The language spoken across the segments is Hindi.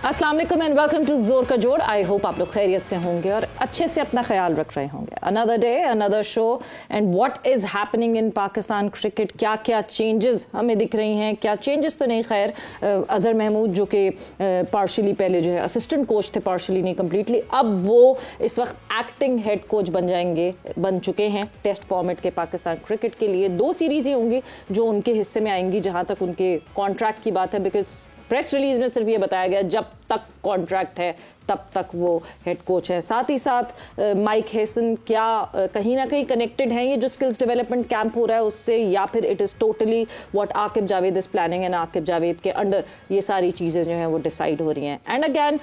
अस्सलाम वालेकुम एंड वेलकम टू जोर का जोड़। आई होप आप लोग खैरियत से होंगे और अच्छे से अपना ख्याल रख रहे होंगे। Another day another show and what is happening in Pakistan cricket. क्या क्या चेंजेस हमें दिख रही हैं, क्या चेंजेस तो नहीं, खैर अजहर महमूद जो कि पार्शली पहले जो है असिस्टेंट कोच थे, पार्शली नहीं कम्प्लीटली, अब वो इस वक्त एक्टिंग हेड कोच बन चुके हैं टेस्ट फॉर्मेट के पाकिस्तान क्रिकेट के लिए। 2 सीरीज़ ही होंगी जो उनके हिस्से में आएंगी जहाँ तक उनके कॉन्ट्रैक्ट की बात है, बिकॉज प्रेस रिलीज में सिर्फ ये बताया गया जब तक कॉन्ट्रैक्ट है तब तक वो हेड कोच है। साथ ही साथ माइक हेसन क्या कहीं ना कहीं कनेक्टेड हैं ये जो स्किल्स डेवलपमेंट कैंप हो रहा है उससे, या फिर it is totally what Aqib Javed is planning and Aqib Javed के अंडर ये सारी चीज़ें जो हैं वो डिसाइड हो रही हैं। एंड अगैन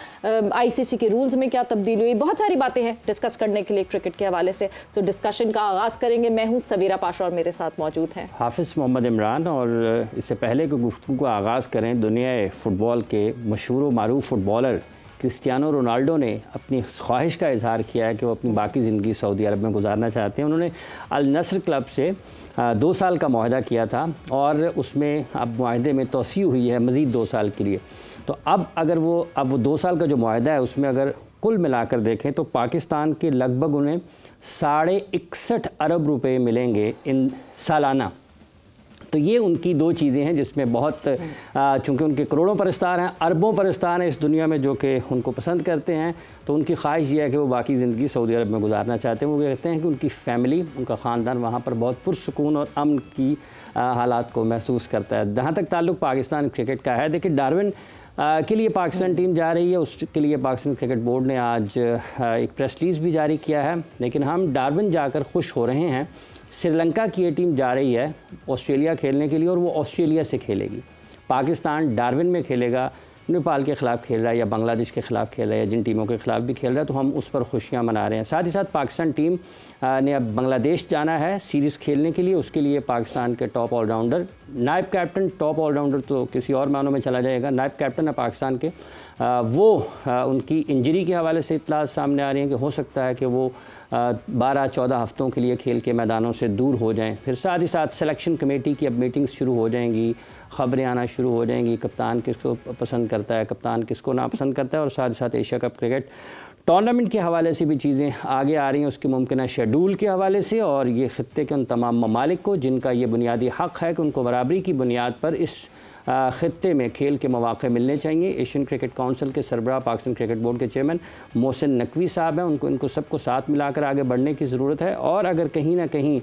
आईसीसी के रूल्स में क्या तब्दीली हुई, बहुत सारी बातें हैं डिस्कस करने के लिए क्रिकेट के हवाले से। सो डिस्कशन का आगाज़ करेंगे। मैं हूँ सवीरा पाशा और मेरे साथ मौजूद हैं हाफिज़ मोहम्मद इमरान। और इससे पहले कि गुफ्तगू का आगाज़ करें, दुनिया फुटबॉल के मशहूर व मारूफ फुटबॉलर क्रिस्टियानो रोनाल्डो ने अपनी ख्वाहिश का इजहार किया है कि वो अपनी बाकी ज़िंदगी सऊदी अरब में गुजारना चाहते हैं। उन्होंने अल नस्र क्लब से 2 साल का मुआहदा किया था और उसमें अब मुआहदे में तोसी हुई है मज़ीद 2 साल के लिए। तो अब वो 2 साल का जो मुआहदा है उसमें अगर कुल मिलाकर देखें तो पाकिस्तान के लगभग उन्हें 61.5 अरब रुपए मिलेंगे इन सालाना। तो ये उनकी 2 चीज़ें हैं जिसमें बहुत चूँकि उनके करोड़ों परस्तार हैं, अरबों परस्तार हैं इस दुनिया में जो कि उनको पसंद करते हैं, तो उनकी ख्वाहिश ये है कि वो बाकी ज़िंदगी सऊदी अरब में गुजारना चाहते हैं। वो कहते हैं कि उनकी फ़ैमिली, उनका ख़ानदान वहाँ पर बहुत पुरसुकून और अमन की हालात को महसूस करता है। जहाँ तक ताल्लुक़ पाकिस्तान क्रिकेट का है, देखिए डार्विन के लिए पाकिस्तान टीम जा रही है, उसके लिए पाकिस्तान क्रिकेट बोर्ड ने आज एक प्रेस रिलीज़ भी जारी किया है। लेकिन हम डार्विन जाकर खुश हो रहे हैं। श्रीलंका की ये टीम जा रही है ऑस्ट्रेलिया खेलने के लिए और वो ऑस्ट्रेलिया से खेलेगी। पाकिस्तान डार्विन में खेलेगा, नेपाल के ख़िलाफ़ खेल रहा है या बांग्लादेश के ख़िलाफ़ खेल रहा है या जिन टीमों के ख़िलाफ़ भी खेल रहा है, तो हम उस पर खुशियाँ मना रहे हैं। साथ ही साथ पाकिस्तान टीम ने अब बांग्लादेश जाना है सीरीज़ खेलने के लिए। उसके लिए पाकिस्तान के टॉप ऑलराउंडर, नायब कैप्टन, टॉप ऑलराउंडर तो किसी और मानों में चला जाएगा, नायब कैप्टन है पाकिस्तान के, उनकी इंजरी के हवाले से इत्तलात सामने आ रही हैं कि हो सकता है कि वो 12-14 हफ्तों के लिए खेल के मैदानों से दूर हो जाएं। फिर साथ ही साथ सिलेक्शन कमेटी की अब मीटिंग्स शुरू हो जाएंगी, ख़बरें आना शुरू हो जाएंगी, कप्तान किसको पसंद करता है, कप्तान किसको नापसंद करता है। और साथ ही साथ एशिया कप क्रिकेट टूर्नामेंट के हवाले से भी चीज़ें आगे आ रही हैं, उसके मुमकिन शेड्यूल के हवाले से। और ये ख़ित्ते के उन तमाम ममालिक को जिनका ये बुनियादी हक़ है कि उनको बराबरी की बुनियाद पर इस ख़ित्ते में खेल के मौक़े मिलने चाहिए। एशियन क्रिकेट काउंसिल के सरबराह, पाकिस्तान क्रिकेट बोर्ड के चेयरमैन मोहसिन नकवी साहब हैं, इनको सबको साथ मिलाकर आगे बढ़ने की ज़रूरत है। और अगर कहीं ना कहीं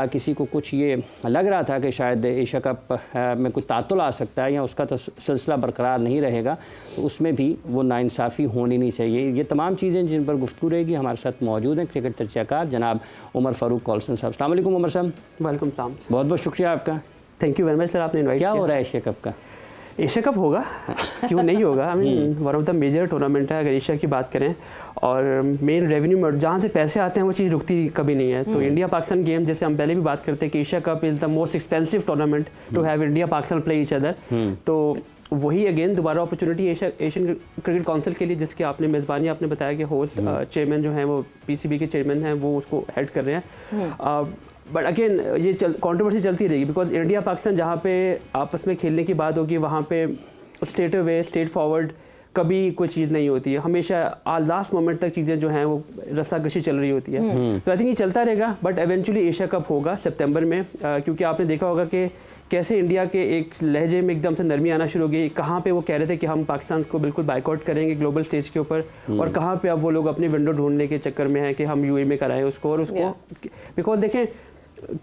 किसी को कुछ ये लग रहा था कि शायद एशिया कप में कुछ तातुल आ सकता है या उसका सिलसिला बरकरार नहीं रहेगा, तो उसमें भी वो नाइंसाफ़ी होनी नहीं चाहिए। ये तमाम चीज़ें जिन पर गुफ्तगू रहेगी। हमारे साथ मौजूद हैं क्रिकेट तजज़ियाकार जनाब उमर फ़ारूक कॉल्सन साहब। अस्सलाम वालेकुम उमर साहब। वालेकुम सलाम। बहुत बहुत शुक्रिया आपका। Thank you very much sir, आपने इनवाइट किया। क्या हो रहा है एशिया कप का? एशिया कप होगा, क्यों नहीं होगा। I mean one of the major tournament है अगर एशिया की बात करें। और मेन रेवेन्यू में जहाँ से पैसे आते हैं वो चीज़ रुकती कभी नहीं है। तो इंडिया पाकिस्तान गेम, जैसे हम पहले भी बात करते हैं कि Asia cup is the most expensive tournament to have India Pakistan play each other. तो वही अगेन दोबारा अपॉर्चुनिटी एशियन क्रिकेट काउंसिल के लिए, जिसकी आपने मेज़बानी आपने बताया कि होस्ट चेयरमैन जो हैं वो पीसीबी के चेयरमैन हैं, वो उसको हेड कर रहे हैं। बट अगेन ये कंट्रोवर्सी चलती रहेगी बिकॉज इंडिया पाकिस्तान जहाँ पे आपस में खेलने की बात होगी वहाँ पे स्ट्रेट अवे स्ट्रेट फॉरवर्ड कभी कोई चीज़ नहीं होती है। हमेशा लास्ट मोमेंट तक चीज़ें जो हैं वो रस्साकशी चल रही होती है। तो आई थिंक ये चलता रहेगा। बट एवेंचुअली एशिया कप होगा सितंबर में, क्योंकि आपने देखा होगा कि कैसे इंडिया के एक लहजे में एकदम से नरमी आना शुरू हो गई। कहाँ पे वो कह रहे थे कि हम पाकिस्तान को बिल्कुल बाइकआउट करेंगे ग्लोबल स्टेज के ऊपर, और कहाँ पे अब वो लोग अपनी विंडो ढूंढने के चक्कर में हैं कि हम यूएई में कराएं उसको। और उसको बिकॉज देखें,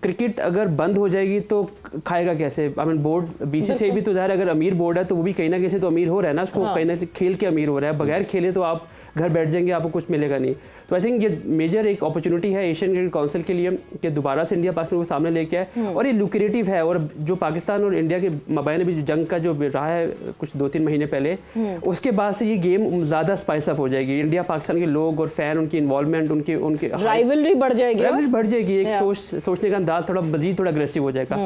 क्रिकेट अगर बंद हो जाएगी तो खाएगा कैसे? आई मीन बोर्ड बीसीसीआई भी तो ज़ाहिर अगर अमीर बोर्ड है तो वो भी कहीं ना कहीं से तो अमीर हो रहा है ना, उसको कहीं ना से खेल के अमीर हो रहा है। बगैर खेले तो आप घर बैठ जाएंगे, आपको कुछ मिलेगा नहीं। तो आई थिंक ये मेजर एक अपॉर्चुनिटी है एशियन क्रिकेट काउंसिल के लिए कि दोबारा से इंडिया पाकिस्तान को सामने लेके आए। और ये लुक्रेटिव है। और जो पाकिस्तान और इंडिया के मबाइन भी जंग का जो रहा है कुछ 2-3 महीने पहले, उसके बाद से ये गेम ज़्यादा स्पाइस अप हो जाएगी। इंडिया पाकिस्तान के लोग और फैन, उनकी इन्वॉल्वमेंट, उनके राइवलरी बढ़ जाएगी। एक सोचने का अंदाज थोड़ा अग्रेसिव हो जाएगा।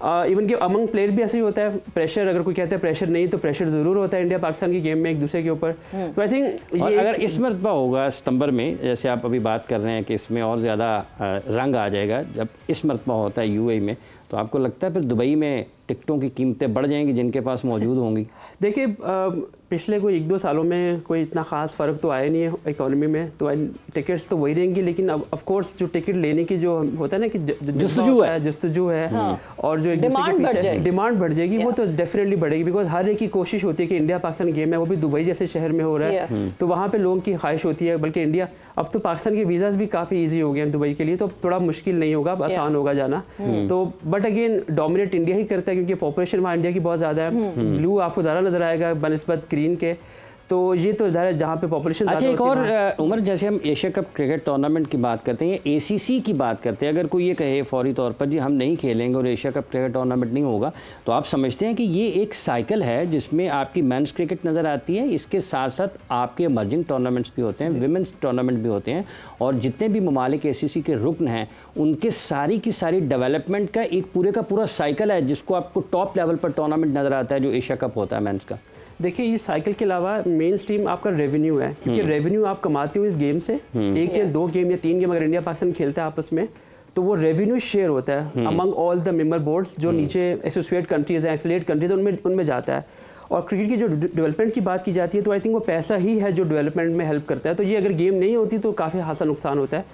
इवन कि अमंग प्लेयर भी ऐसा ही होता है। प्रेशर, अगर कोई कहता है प्रेशर नहीं, तो प्रेशर ज़रूर होता है इंडिया पाकिस्तान की गेम में एक दूसरे के ऊपर। तो आई थिंक अगर इस मरतबा होगा सितंबर में, जैसे आप अभी बात कर रहे हैं कि इसमें और ज़्यादा रंग आ जाएगा, जब इस मरतबा होता है यूएई में, तो आपको लगता है फिर दुबई में टिकटों की कीमतें बढ़ जाएंगी जिनके पास मौजूद होंगी? देखिए पिछले कोई 1-2 सालों में कोई इतना खास फ़र्क तो आया नहीं है इकोनॉमी में, तो टिकट्स तो वही रहेंगी, लेकिन अब ऑफ कोर्स जो टिकट लेने की जो होता है ना कि जस्तजू है हाँ। और जो डिमांड बढ़ जाएगी वो तो डेफिनेटली बढ़ेगी, बिकॉज हर एक की कोशिश होती है कि इंडिया पाकिस्तान गेम है, वो भी दुबई जैसे शहर में हो रहा है, तो वहाँ पे लोगों की ख्वाहिश होती है। बल्कि इंडिया अब तो पाकिस्तान के वीज़ाज भी काफ़ी ईजी हो गए हैं दुबई के लिए, तो थोड़ा मुश्किल नहीं होगा, आसान होगा जाना। तो बट अगेन डोमिनेट इंडिया ही करता है, क्योंकि पॉपुलेशन वहाँ इंडिया की बहुत ज़्यादा है। ब्लू आपको ज़्यादा नजर आएगा बनिस्बत ग्रीन के, तो ये तो ज़्यादा जहाँ पे पॉपुलेशन। अच्छा, एक और उमर, जैसे हम एशिया कप क्रिकेट टूर्नामेंट की बात करते हैं, एसीसी की बात करते हैं, अगर कोई ये कहे फौरी तौर पर जी हम नहीं खेलेंगे और एशिया कप क्रिकेट टूर्नामेंट नहीं होगा, तो आप समझते हैं कि ये एक साइकिल है जिसमें आपकी मेंस क्रिकेट नज़र आती है, इसके साथ साथ आपके इमर्जिंग टूर्नामेंट्स भी होते हैं, विमेंस टूर्नामेंट भी होते हैं, और जितने भी ममालिक एसीसी के रुकन हैं उनके सारी की सारी डेवलपमेंट का एक पूरे का पूरा साइकिल है जिसको आपको टॉप लेवल पर टूर्नामेंट नज़र आता है जो एशिया कप होता है मेंस का। देखिए, इस साइकिल के अलावा मेन स्ट्रीम आपका रेवेन्यू है, क्योंकि रेवेन्यू आप कमाते हो इस गेम से, 1 या 2 गेम या 3 गेम अगर इंडिया पाकिस्तान खेलता है आपस में, तो वो रेवेन्यू शेयर होता है among all the member boards जो नीचे एसोसिएट कंट्रीज हैं, एफिलिएट कंट्रीज हैं, उनमें जाता है। और क्रिकेट की जो डेवलपमेंट की बात की जाती है, तो आई थिंक वो पैसा ही है जो डेवलपमेंट में हेल्प करता है। तो ये अगर गेम नहीं होती तो काफ़ी खासा नुकसान होता है,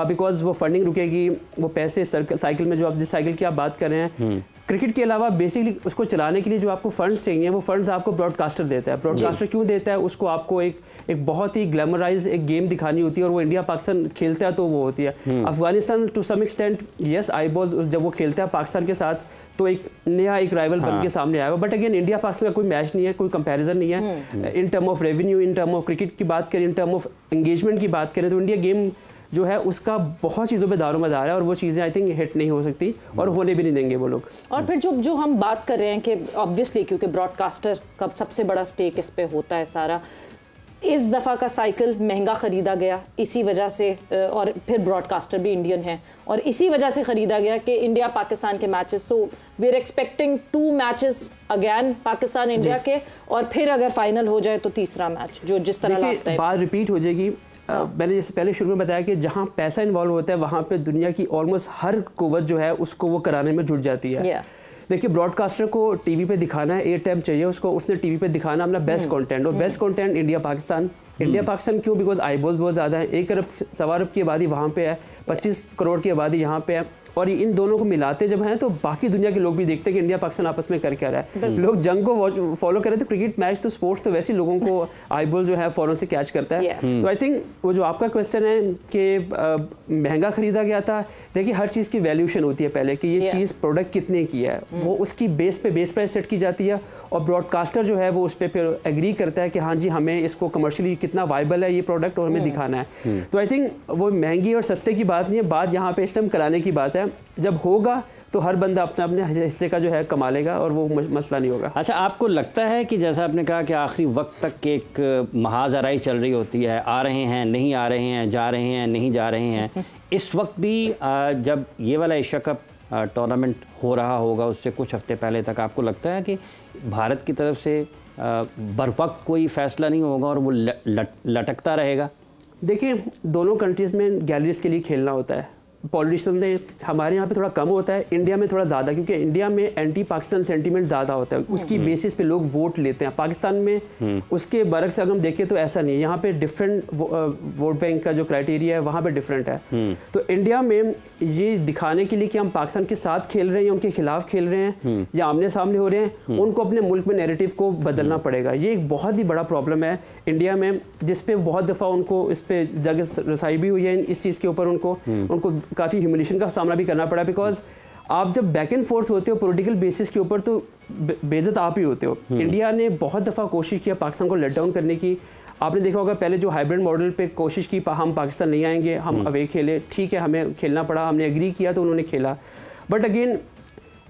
बिकॉज वो फंडिंग रुकेगी, वो पैसे साइकिल में जो आप जिस साइकिल की आप बात कर रहे हैं, क्रिकेट के अलावा बेसिकली उसको चलाने के लिए जो आपको फंड्स चाहिए, वो फंड्स आपको ब्रॉडकास्टर देता है। ब्रॉडकास्टर क्यों देता है? उसको आपको एक बहुत ही ग्लैमराइज एक गेम दिखानी होती है, और वो इंडिया पाकिस्तान खेलता है तो वो होती है। Afghanistan to some extent yes, I ball जब वो खेलता है पाकिस्तान के साथ तो एक नया एक राइवल बन के सामने आएगा, बट अगेन इंडिया पाकिस्तान का कोई मैच नहीं है, कोई कंपैरिजन नहीं है। In term of revenue, in term of cricket की बात करें, इन टर्म ऑफ एंगेजमेंट की बात करें, तो इंडिया गेम जो है उसका बहुत चीज़ों पे दारोमदार है, और वो चीज़ें आई थिंक हिट नहीं हो सकती और होने भी नहीं देंगे वो लोग। और फिर जो हम बात कर रहे हैं कि ऑब्वियसली क्योंकि ब्रॉडकास्टर का सबसे बड़ा स्टेक इस पे होता है सारा, इस दफ़ा का साइकिल महंगा ख़रीदा गया इसी वजह से, और फिर ब्रॉडकास्टर भी इंडियन है, और इसी वजह से ख़रीदा गया कि इंडिया पाकिस्तान के matches, so we are expecting 2 matches again Pakistan India के, और फिर अगर फाइनल हो जाए तो तीसरा मैच जो जिस तरह लास्ट टाइम बात रिपीट हो जाएगी। मैंने जैसे पहले शुरू में बताया कि जहाँ पैसा इन्वॉल्व होता है वहाँ पे दुनिया की ऑलमोस्ट हर कुव्वत जो है उसको वो कराने में जुट जाती है। देखिए, ब्रॉडकास्टर को टीवी पे दिखाना है, एयर टाइम चाहिए उसको, उसने टीवी पे दिखाना अपना बेस्ट कंटेंट, और बेस्ट कंटेंट इंडिया पाकिस्तान क्यों? बिकॉज आईबॉल्स बहुत ज़्यादा है, 1 अरब 1.25 अरब की आबादी वहाँ पे है, 25 करोड़ की आबादी यहाँ पे है, और इन दोनों को मिलाते जब हैं तो बाकी दुनिया के लोग भी देखते हैं कि इंडिया पाकिस्तान आपस में कर क्या रहा है। लोग जंग को फॉलो कर रहे थे, क्रिकेट मैच तो स्पोर्ट्स तो वैसे लोगों को आईबॉल जो है फौरन से कैच करता है। तो आई थिंक वो जो आपका क्वेश्चन है कि महंगा खरीदा गया था, देखिए हर चीज़ की वैल्यूशन होती है पहले कि ये चीज़ प्रोडक्ट कितने की है, वो उसकी बेस प्राइस सेट की जाती है, और ब्रॉडकास्टर जो है वो उस पर फिर एग्री करता है कि हाँ जी हमें इसको कमर्शियली कितना वाइबल है ये प्रोडक्ट और हमें दिखाना है। तो आई थिंक वो महंगी और सस्ते की बात नहीं है, बात यहाँ पे इस टाइम कराने की बात है। जब होगा तो हर बंदा अपने अपने हिस्से का जो है कमा लेगा और वो मसला नहीं होगा। अच्छा, आपको लगता है कि जैसा आपने कहा कि आखिरी वक्त तक एक महाजराई चल रही होती है, आ रहे हैं नहीं आ रहे हैं, जा रहे हैं नहीं जा रहे हैं, इस वक्त भी जब ये वाला एशिया कप टूर्नामेंट हो रहा होगा उससे कुछ हफ्ते पहले तक, आपको लगता है कि भारत की तरफ से बरवक्त कोई फैसला नहीं होगा और वो लटकता रहेगा? देखिए, दोनों कंट्रीज़ में गैलरीज के लिए खेलना होता है, पॉलिटिशियन ने हमारे यहाँ पे थोड़ा कम होता है, इंडिया में थोड़ा ज़्यादा, क्योंकि इंडिया में एंटी पाकिस्तान सेंटीमेंट ज़्यादा होता है, उसकी बेसिस पे लोग वोट लेते हैं। पाकिस्तान में उसके बरक्स से अगर हम देखें तो ऐसा नहीं है, यहाँ पे डिफरेंट वोट बैंक का जो क्राइटेरिया है वहाँ पे डिफरेंट है। तो इंडिया में ये दिखाने के लिए कि हम पाकिस्तान के साथ खेल रहे हैं या उनके खिलाफ खेल रहे हैं या आमने सामने हो रहे हैं, उनको अपने मुल्क में नैरेटिव को बदलना पड़ेगा। ये एक बहुत ही बड़ा प्रॉब्लम है इंडिया में, जिसपे बहुत दफ़ा उनको इस पर जगह रसाई भी हुई है, इस चीज़ के ऊपर उनको काफ़ी ह्यूमिलेशन का सामना भी करना पड़ा, बिकॉज आप जब बैक एंड फोर्थ होते हो पॉलिटिकल बेसिस के ऊपर तो बेइज्जत आप ही होते हो। इंडिया ने बहुत दफ़ा कोशिश किया पाकिस्तान को लेट डाउन करने की। आपने देखा होगा पहले जो हाइब्रिड मॉडल पे कोशिश की, हम पाकिस्तान नहीं आएंगे, हम अवे खेले, ठीक है हमें खेलना पड़ा, हमने एग्री किया तो उन्होंने खेला। बट अगेन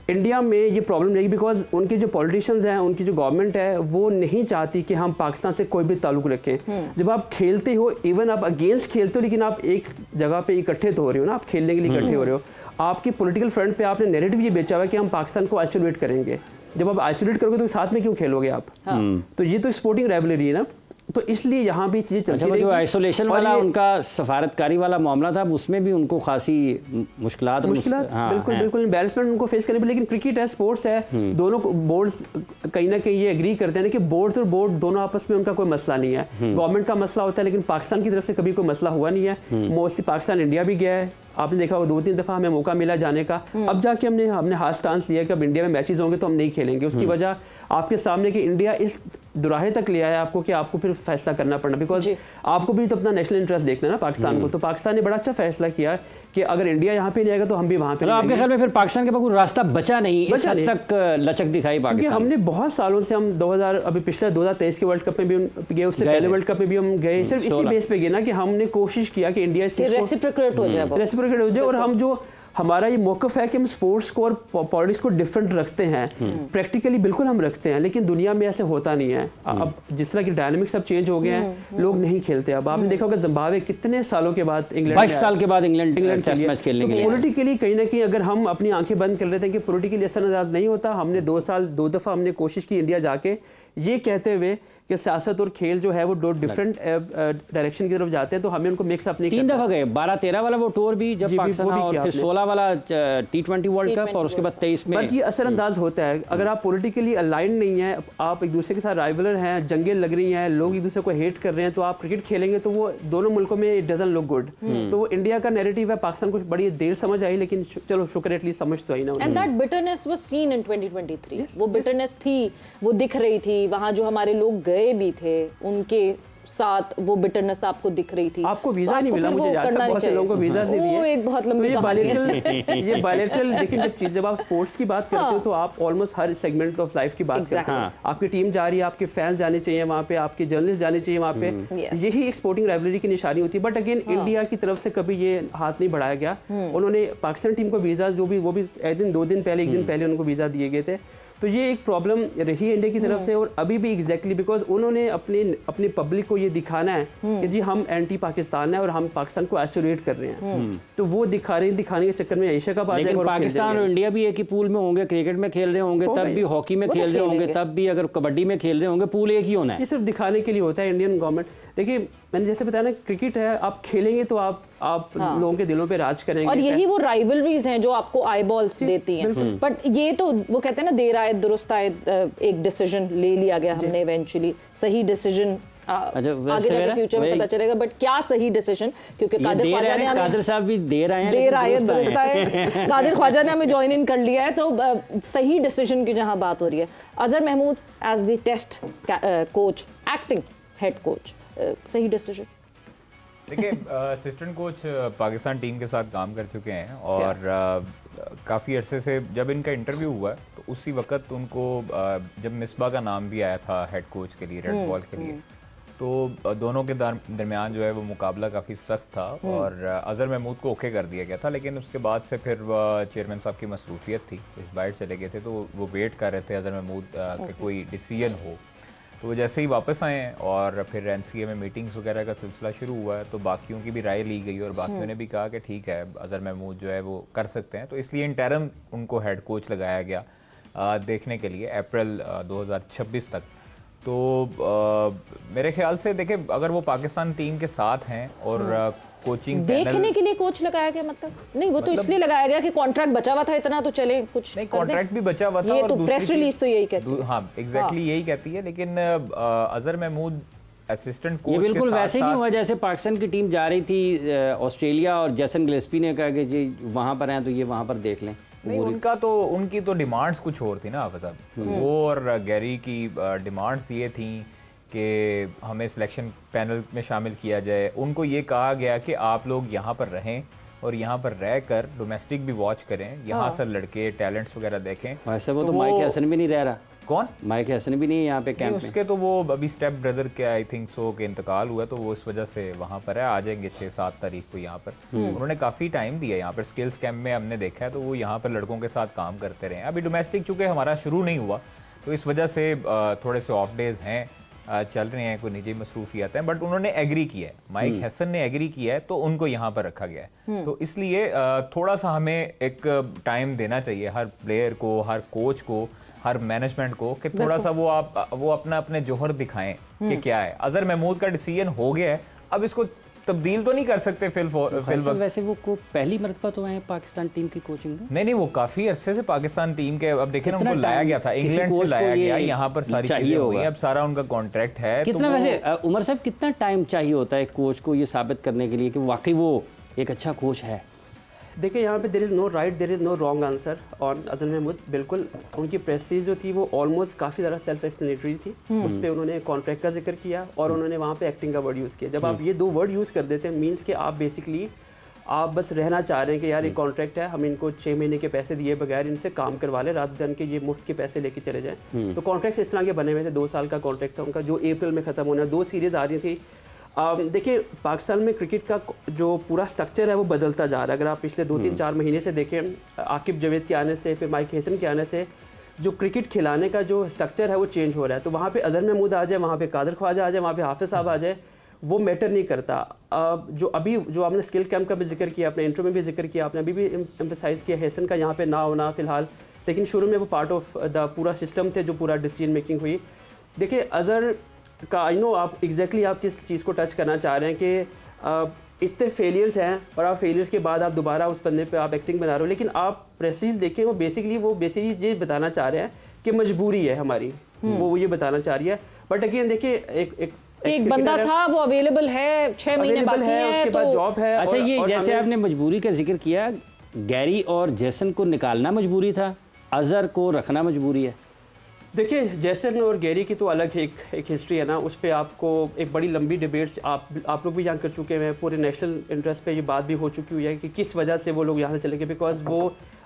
इंडिया में ये प्रॉब्लम रहेगी बिकॉज उनके जो पॉलिटिशियंस हैं, उनकी जो गवर्नमेंट है वो नहीं चाहती कि हम पाकिस्तान से कोई भी ताल्लुक रखें। जब आप खेलते हो, इवन आप अगेंस्ट खेलते हो, लेकिन आप एक जगह पे इकट्ठे तो हो रहे हो ना, आप खेलने के लिए इकट्ठे हो रहे हो। आपकी पॉलिटिकल फ्रंट पे आपने नैरेटिव ये बेचा हुआ है कि हम पाकिस्तान को आइसोलेट करेंगे। जब आप आइसोलेट करोगे तो साथ में क्यों खेलोगे आप? तो ये तो स्पोर्टिंग राइवलरी है ना। तो इसलिए यहाँ भी चीज़ें चलती अच्छा, रहेंगी। जो आइसोलेशन वाला उनका सफारतकारी वाला मामला था, उसमें भी उनको खासी मुश्किलात बिल्कुल बिल्कुल एम्बैरेसमेंट उनको फेस करनी पड़ी। लेकिन क्रिकेट है, स्पोर्ट्स है, दोनों बोर्ड्स कहीं ना कहीं ये एग्री करते हैं कि बोर्ड्स और बोर्ड दोनों आपस में उनका कोई मसला नहीं है। गवर्नमेंट का मसला होता है, लेकिन पाकिस्तान की तरफ से कभी कोई मसला हुआ नहीं है। मोस्टली पाकिस्तान इंडिया भी गया है, आपने देखा होगा 2-3 दफ़ा हमें मौका मिला जाने का। अब जाके हमने हार्ड स्टांस लिया कि अब इंडिया में मैचेस होंगे तो हम नहीं खेलेंगे। उसकी वजह आपके सामने कि इंडिया इस दुराहे तक ले आया आपको कि आपको फिर फैसला करना पड़ना, बिकॉज आपको भी तो अपना नेशनल इंटरेस्ट देखना है ना पाकिस्तान को। तो पाकिस्तान ने बड़ा अच्छा फैसला किया कि अगर इंडिया यहाँ पे नहीं आएगा तो हम भी वहाँ पे। आपके ख्याल में फिर पाकिस्तान के पास कोई रास्ता बचा नहीं, इस हद तक लचक दिखाई पाकिस्तान? क्योंकि हमने बहुत सालों से हम 2000 अभी पिछले 2023 के वर्ल्ड कप में भी गए, उससे पहले वर्ल्ड कप में भी हम गए, सिर्फ इसी बेस पे गए ना कि हमने कोशिश किया कि इंडिया रेसिप्रोकेट हो जाए और हम जो हमारा ये मौकफ है कि हम स्पोर्ट्स को और पॉलिटिक्स को डिफरेंट रखते हैं। प्रैक्टिकली बिल्कुल हम रखते हैं, लेकिन दुनिया में ऐसे होता नहीं है। अब जिस तरह की डायनामिक्स अब चेंज हो गए हैं, लोग नहीं खेलते। अब आपने देखा होगा जिम्बाब्वे कितने सालों के बाद, इंग्लैंड 22 साल के बाद इंग्लैंड टेस्ट मैच खेलने के लिए। पॉलिटिकली कहीं ना कहीं अगर हम अपनी आंखें बंद कर लेते हैं कि पॉलिटिकली असरअंदाज नहीं होता। हमने 2 दफ़ा हमने कोशिश की इंडिया जाके, ये कहते हुए कि सियासत और खेल जो है वो दो डिफरेंट डायरेक्शन की तरफ जाते हैं, तो हमें उनको मिक्सअप नहीं 3 दफा गए, 12-13 वाला वो टूर भी जब पाकिस्तान, और फिर 16 वाला T20 वर्ल्ड कप, और उसके बाद 23 में। बट ये असरअंदाज होता है अगर आप पॉलिटिकली अलाइन नहीं है, आप एक दूसरे के साथ राइवलर हैं, जंगें लग रही हैं, लोग एक दूसरे को हेट कर रहे हैं, तो आप क्रिकेट खेलेंगे तो वो दोनों मुल्कों में इट डजंट लुक गुड। तो वो इंडिया का नैरेटिव है, पाकिस्तान को बड़ी देर समझ आई, लेकिन चलो शुक्र एटलीस्ट समझ तो आई ना। And that bitterness was seen in 2023। वो बिटरनेस थी, वो दिख रही थी। वहां जो हमारे लोग गए भी थे, उनके साथ वो बिटरनेस आपको दिख रही थी। आपको वीजा नहीं मिला, मुझे याद है बहुत से लोगों को वीजा नहीं दिए। वो एक बहुत लंबी कहानी है। ये बायलैटरल, लेकिन जब आप स्पोर्ट्स की बात करते हो तो आप almost her segment of life की बात करते हैं। आपकी टीम जा रही है, आपके फैंस जाने चाहिए वहाँ पे, आपके जर्नलिस्ट जाने चाहिए वहाँ पे, यही एक स्पोर्टिंग राइवलरी की निशानी होती है। बट अगेन इंडिया की तरफ से कभी ये हाथ नहीं बढ़ाया गया। उन्होंने पाकिस्तान टीम को वीजा जो भी, वो भी 2 दिन पहले, 1 दिन पहले उनको वीजा दिए गए थे। तो ये एक प्रॉब्लम रही है इंडिया की तरफ से, और अभी भी एग्जैक्टली बिकॉज उन्होंने अपने पब्लिक को ये दिखाना है कि जी हम एंटी पाकिस्तान है और हम पाकिस्तान को आइसोलेट कर रहे हैं। तो वो दिखाने के चक्कर में एशिया कप आ जाएगा। लेकिन पाकिस्तान और इंडिया भी एक ही पूल में होंगे, क्रिकेट में खेल रहे होंगे तब भी, हॉकी में खेल रहे होंगे तब भी, अगर कबड्डी में खेल रहे होंगे, पूल एक ही होना है। ये सिर्फ दिखाने के लिए होता है। इंडियन गवर्नमेंट, देखिए मैंने जैसे बताया ना, क्रिकेट है, आप खेलेंगे तो आप लोगों के दिलों पे राज करेंगे, और यही वो राइवलरीज हैं जो आपको आई बॉल्स देती हैं। बट ये तो वो कहते हैं ना, देर आए दुरुस्त आए, एक डिसीजन ले लिया गया हमने इवेंचुअली, सही डिसीजन। आगे जाके फ्यूचर में पता चलेगा, बट क्या सही डिसीजन, क्योंकि कादिर ख्वाजा ने, कादिर साहब भी देर आए दुरुस्त आए, कादिर ख्वाजा ने हमें ज्वाइन इन कर लिया है। तो सही डिसीजन की जहां बात हो रही है, Azhar Mahmood as the test coach, acting head coach, सही डिसीजन? देखिए, असिस्टेंट कोच पाकिस्तान टीम के साथ काम कर चुके हैं, और काफ़ी अरसे से जब इनका इंटरव्यू हुआ तो उसी वक्त उनको जब मिसबा का नाम भी आया था हेड कोच के लिए, रेड बॉल के लिए, तो दोनों के दरमियान जो है वो मुकाबला काफ़ी सख्त था, और अजहर महमूद को ओके कर दिया गया था। लेकिन उसके बाद से फिर चेयरमैन साहब की मसरूफियत थी, इस बाइट चले गए थे, तो वो वेट कर रहे थे अजहर महमूद के कोई डिसीजन हो। तो वो जैसे ही वापस आए और फिर एनसीए में मीटिंग्स वगैरह का सिलसिला शुरू हुआ है, तो बाकियों की भी राय ली गई, और बाकियों ने भी कहा कि ठीक है, अजहर महमूद जो है वो कर सकते हैं। तो इसलिए इंटरम उनको हेड कोच लगाया गया देखने के लिए अप्रैल 2026 तक। तो मेरे ख्याल से देखिए, अगर वो पाकिस्तान टीम के साथ हैं और कोचिंग देखने के लिए कोच लगाया गया, मतलब नहीं, वो तो इसलिए लगाया गया कि कॉन्ट्रैक्ट बचा हुआ था इतना, तो चले कुछ नहीं, कॉन्ट्रैक्ट भी बचा हुआ था, ये तो प्रेस रिलीज तो यही कहती है। हाँ एग्जैक्टली यही कहती है। लेकिन अजहर महमूद असिस्टेंट कोच, ये बिल्कुल वैसे नहीं हुआ जैसे पाकिस्तान की टीम जा रही थी ऑस्ट्रेलिया, और जैसन गिलेस्पी ने कहा कि जी वहाँ पर हैं तो ये वहाँ पर देख लें। नहीं, उनकी तो डिमांड्स कुछ और थी ना हाफिज साहब। वो और गैरी की डिमांड्स ये थी कि हमें सिलेक्शन पैनल में शामिल किया जाए। उनको ये कहा गया कि आप लोग यहाँ पर रहें और यहाँ पर रहकर डोमेस्टिक भी वॉच करें, यहाँ से लड़के टैलेंट्स वगैरह देखें। वैसे वो तो माइक हसन भी नहीं रह रहा। कौन? माइक हसन भी नहीं है यहाँ पे कैंप में। उसके तो वो अभी स्टेप ब्रदर के आई थिंक सो के इंतकाल हुआ, तो वो इस वजह से वहाँ पर है। आ जाएंगे 6-7 तारीख को यहाँ पर। उन्होंने काफ़ी टाइम दिया यहाँ पर, स्किल्स कैंप में हमने देखा है, तो वो यहाँ पर लड़कों के साथ काम करते रहे। अभी डोमेस्टिक चूँकि हमारा शुरू नहीं हुआ, तो इस वजह से थोड़े से ऑफ डेज हैं, चल रहे हैं, कोई निजी मसरूफियात हैं, बट उन्होंने एग्री किया है, माइक हसन ने एग्री किया है, तो उनको यहाँ पर रखा गया है। तो इसलिए थोड़ा सा हमें एक टाइम देना चाहिए हर प्लेयर को, हर कोच को, हर मैनेजमेंट को कि थोड़ा सा वो अपना अपने जोहर दिखाएं कि क्या है। अजहर महमूद का डिसीजन हो गया है, अब इसको तब्दील तो नहीं कर सकते फिल वैसे वो को पहली मरतबा तो आए पाकिस्तान टीम की कोचिंग में? नहीं, वो काफी अरसे से पाकिस्तान टीम के, अब देखें ना, उनको लाया गया था, इंग्लैंड से लाया गया, यहाँ पर सारी चीजें हो गई, अब सारा उनका कॉन्ट्रैक्ट है। कितना वैसे उमर साहब कितना टाइम चाहिए होता है कोच को ये साबित करने के लिए कि वाकई वो एक अच्छा कोच है? देखिए यहाँ पे there is no right, there is no wrong answer on Azhar Mahmood. बिल्कुल उनकी प्रेस्टीज जो थी वो ऑलमोस्ट काफ़ी ज़्यादा सेल्फ एक्सप्लेनेटरी थी। उस पर उन्होंने कॉन्ट्रैक्ट का जिक्र किया और उन्होंने वहाँ पे एक्टिंग का वर्ड यूज़ किया। जब आप ये दो वर्ड यूज़ कर देते हैं मीन्स कि आप बेसिकली आप बस रहना चाह रहे हैं कि यार ये कॉन्ट्रैक्ट है, हम इनको 6 महीने के पैसे दिए बगैर इनसे काम करवा ले, रात दिन के ये मुफ्त के पैसे लेके चले जाएं। तो कॉन्ट्रैक्ट इस तरह के बने हुए थे। 2 साल का कॉन्ट्रैक्ट था उनका जो अप्रैल में ख़त्म होना, 2 सीरीज़ आ रही थी। देखिए पाकिस्तान में क्रिकेट का जो पूरा स्ट्रक्चर है वो बदलता जा रहा है। अगर आप पिछले 2-3-4 महीने से देखें, आकिब जावेद के आने से, फिर माइक हेसन के आने से जो क्रिकेट खिलाने का जो स्ट्रक्चर है वो चेंज हो रहा है। तो वहाँ पे अजहर महमूद आ जाए, वहाँ पे कादर ख्वाजा आ जाए, वहाँ पे हाफिज साहब आ जाए, वो मैटर नहीं करता। जो आपने स्किल कैंप का भी जिक्र किया, अपने इंटरव्यू में भी जिक्र किया, आपने अभी भी एम्फसाइज किया हेसन का यहाँ पे ना होना फिलहाल, लेकिन शुरू में वो पार्ट ऑफ द पूरा सिस्टम थे जो पूरा डिसीजन मेकिंग हुई। देखिए अजहर का आई नो आप एग्जैक्टली आप किस चीज़ को टच करना चाह रहे हैं कि इतने फेलियर्स हैं और आप फेलियर्स के बाद आप दोबारा उस बंदे पे आप एक्टिंग बना रहे हो, लेकिन आप प्रेसिज देखें वो बेसिकली ये बताना चाह रहे हैं कि मजबूरी है हमारी, वो ये बताना चाह रही है। बट अगेन देखिए एक बंदा था वो अवेलेबल है, 6 महीने बाकी है, उसके बाद जॉब है। अच्छा ये जैसे आपने मजबूरी का जिक्र किया, गैरी और जेसन को निकालना मजबूरी था, अजहर को रखना मजबूरी है? देखिए जेसन और गैरी की तो अलग एक हिस्ट्री है ना, उस पर आपको एक बड़ी लंबी डिबेट्स आप लोग भी यहाँ कर चुके हैं, पूरे नेशनल इंटरेस्ट पे ये बात भी हो चुकी हुई है कि किस वजह से वो लोग यहाँ से चले गए। बिकॉज वो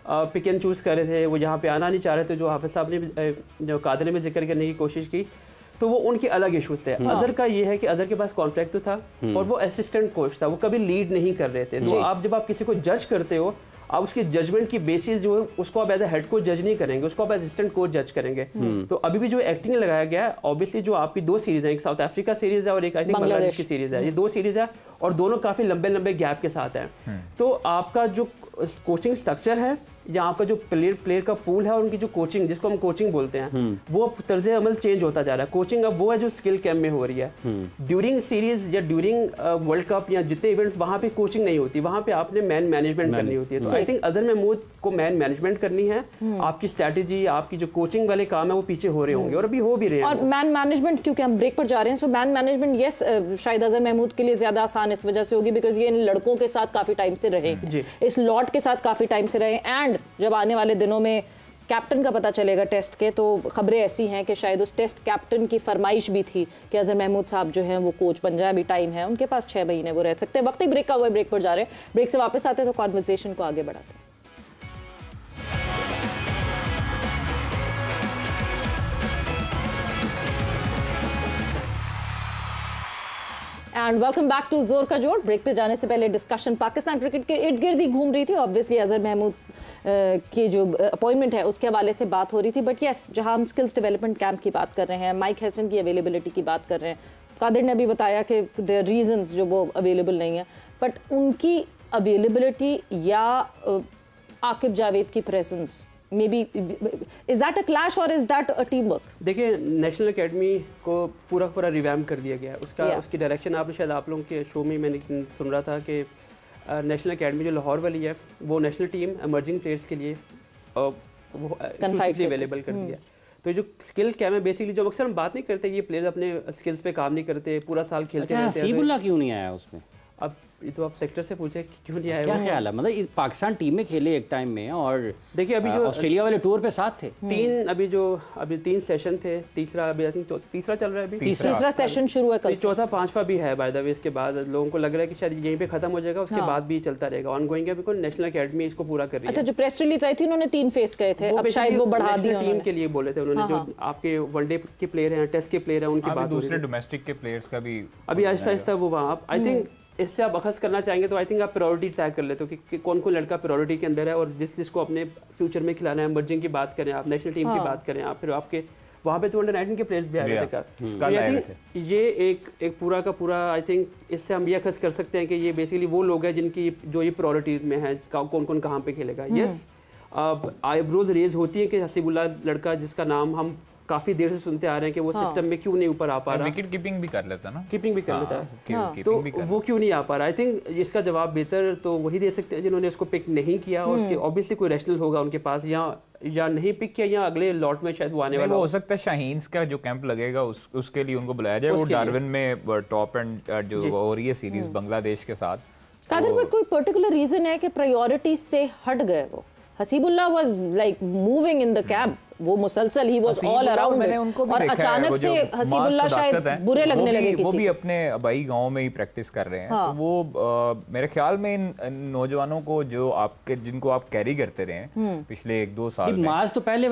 पिक एंड चूज़ कर रहे थे, वो यहाँ पे आना नहीं चाह रहे थे, जो हाफिज साहब ने जो कादर में जिक्र करने की कोशिश की, तो वो उनके अलग इशूज़ थे। अजहर का ये है कि अजहर के पास कॉन्ट्रैक्ट तो था और वो असिस्टेंट कोच था, वो कभी लीड नहीं कर रहे थे। तो आप जब आप किसी को जज करते हो, आप उसकी जजमेंट की बेसिस जो है उसको आप एज ए हेड कोच जज नहीं करेंगे, उसको आप असिस्टेंट कोच जज करेंगे। तो अभी भी जो एक्टिंग लगाया गया है, ऑब्वियसली जो आपकी 2 सीरीज है, एक साउथ अफ्रीका सीरीज है और एक आई थिंक बांग्लादेश की सीरीज है, ये 2 सीरीज है और दोनों काफी लंबे लंबे गैप के साथ हैं। तो आपका जो कोचिंग स्ट्रक्चर है या आपका जो प्लेयर का पूल है और उनकी जो कोचिंग, जिसको हम कोचिंग बोलते हैं, वो तर्ज अमल चेंज होता जा रहा है। कोचिंग अब वो है जो स्किल कैंप में हो रही है। ड्यूरिंग सीरीज या ड्यूरिंग वर्ल्ड कप या जितने इवेंट, वहां पे कोचिंग नहीं होती, वहां पे आपने मैन मैनेजमेंट करनी होती है। तो आई थिंक अजहर महमूद को मैन मैनेजमेंट करनी है, आपकी स्ट्रैटेजी, आपकी जो कोचिंग वाले काम है वो पीछे हो रहे होंगे और अभी हो भी रहे हैं। और मैन मैनेजमेंट, क्योंकि हम ब्रेक पर जा रहे हैं, सो मैन मैनेजमेंट यस शायद अजहर महमूद के लिए ज्यादा आसान इस वजह से होगी बिकॉज ये इन लड़कों के साथ काफी टाइम से रहे, इस लॉट के साथ काफी टाइम से रहे, एंड जब आने वाले दिनों में कैप्टन का पता चलेगा टेस्ट के, तो खबरें ऐसी हैं कि शायद उस टेस्ट कैप्टन की फरमाइश भी थी कि अजहर महमूद साहब जो हैं वो कोच बन जाए, अभी टाइम है उनके पास, 6 महीने वो रह सकते हैं। वक्त ही ब्रेक का हुआ है, ब्रेक पर जा रहे हैं, ब्रेक से वापस आते हैं तो कॉन्वर्सेशन को आगे बढ़ाते हैं। एंड वेलकम बैक टू जोर का जोर। ब्रेक पे जाने से पहले डिस्कशन पाकिस्तान क्रिकेट के इर्द गिर्द ही घूम रही थी। ऑब्वियसली अजहर महमूद की जो अपॉइंटमेंट है उसके हवाले से बात हो रही थी, बट यस जहां हम स्किल्स डेवलपमेंट कैंप की बात कर रहे हैं, माइक हेसन की अवेलेबिलिटी की बात कर रहे हैं, कादिर ने भी बताया कि देयर रीजंस जो वो अवेलेबल नहीं है, बट उनकी अवेलेबिलिटी या आकिब जावेद की presence, maybe is that a clash or is that a teamwork? देखिए नेशनल एकेडमी को पूरा रिवैम्प कर दिया गया, उसकी डायरेक्शन आपने शायद आप लोगों के शो में मैंने सुन रहा था कि नेशनल एकेडमी जो लाहौर वाली है वो नेशनल टीम इमर्जिंग प्लेयर्स के लिए वो अवेलेबल कर दिया। तो जो स्किल कैम्प है बेसिकली, जो अक्सर हम बात नहीं करते, ये प्लेयर्स अपने स्किल्स पे काम नहीं करते, पूरा साल खेलते रहते हैं। हसीबुल्लाह क्यों नहीं आया उसमें? अब ये तो आप सेक्टर से पूछे क्यों नहीं आया? क्या ख्याल है, मतलब पाकिस्तान टीम में खेले एक टाइम में, और देखिए अभी जो ऑस्ट्रेलिया वाले टूर पे साथ थे, 3 सेशन थे, तीसरा अभी आई थिंक तीसरा चल रहा है, अभी तीसरा सेशन शुरू है कल, चौथा 5वां भी है बाय द वे। इसके बाद लोगों को लग रहा है कि शायद यहीं पे खत्म हो जाएगा, उसके बाद भी चलता रहेगा, ऑनगोइंग है, बिकॉज़ नेशनल एकेडमी इसको पूरा कर रही है। अच्छा, जो प्रेस रिलीज आई थी उन्होंने 3 फेस कहे थे, अब शायद वो बढ़ा दिया टीम के लिए बोले थे उन्होंने, जो आपके वनडे के प्लेयर हैं, टेस्ट के प्लेयर हैं, उनकी बात, दूसरे डोमेस्टिक के प्लेयर्स का भी अभी आहिस्ता आहिस्ता वो वहाँ आई थिंक इससे आप अखज़ करना चाहेंगे तो आई थिंक आप प्रायोरिटी तय कर लेते हो कि कौन कौन लड़का प्रायोरिटी के अंदर है और जिसको अपने फ्यूचर में खिलाना है। इमर्जिंग की बात करें आप, नेशनल टीम की बात करें आप, फिर आपके वहाँ पे तो अंडर 19 के प्लेयर्स भी आ रहे थे। ये एक पूरा का पूरा आई थिंक इससे हम ये अखज़ कर सकते हैं कि ये बेसिकली वो लोग हैं जिनकी जो ये प्रायोरिटीज में है, कौन कौन कहाँ पे खेलेगा। यस आईब्रोज रेज होती है कि हसीबुल्लाह लड़का जिसका नाम हम काफी देर से सुनते आ रहे हैं कि वो सिस्टम में क्यों नहीं ऊपर आ पा रहा, विकेट कीपिंग भी कर लेता ना, कीपिंग भी कर लेता है, तो वो क्यों नहीं आ पा रहा। आई थिंक इसका जवाब बेहतर तो वही दे सकते हैं जिन्होंने उसको पिक नहीं किया, और उसके ऑब्वियसली कोई रैशनल होगा उनके पास, या नहीं पिक किया, या अगले लॉट में शायद वो आने वाला हो सकता है। शाहीन्स का जो कैंप लगेगा उसके लिए उनको बुलाया जाए, वो डार्विन में टॉप एंड जो हो रही है सीरीज बांग्लादेश के साथ। कादर, पर कोई पर्टिकुलर रीजन है कि प्रायोरिटी से हट गए वो? Hasibullah was like moving in the camp, वो मुसलसल ही वाज ऑल अराउंड, और अचानक से हसीबुल्लाह शायद बुरे लगने लगे किसी, वो भी अपने आबाई गांव में ही प्रैक्टिस कर रहे हैं। तो वो मेरे ख्याल में इन नौजवानों को जो आपके जिनको आप कैरी करते रहे हैं पिछले 1-2 साल में, मास तो पहले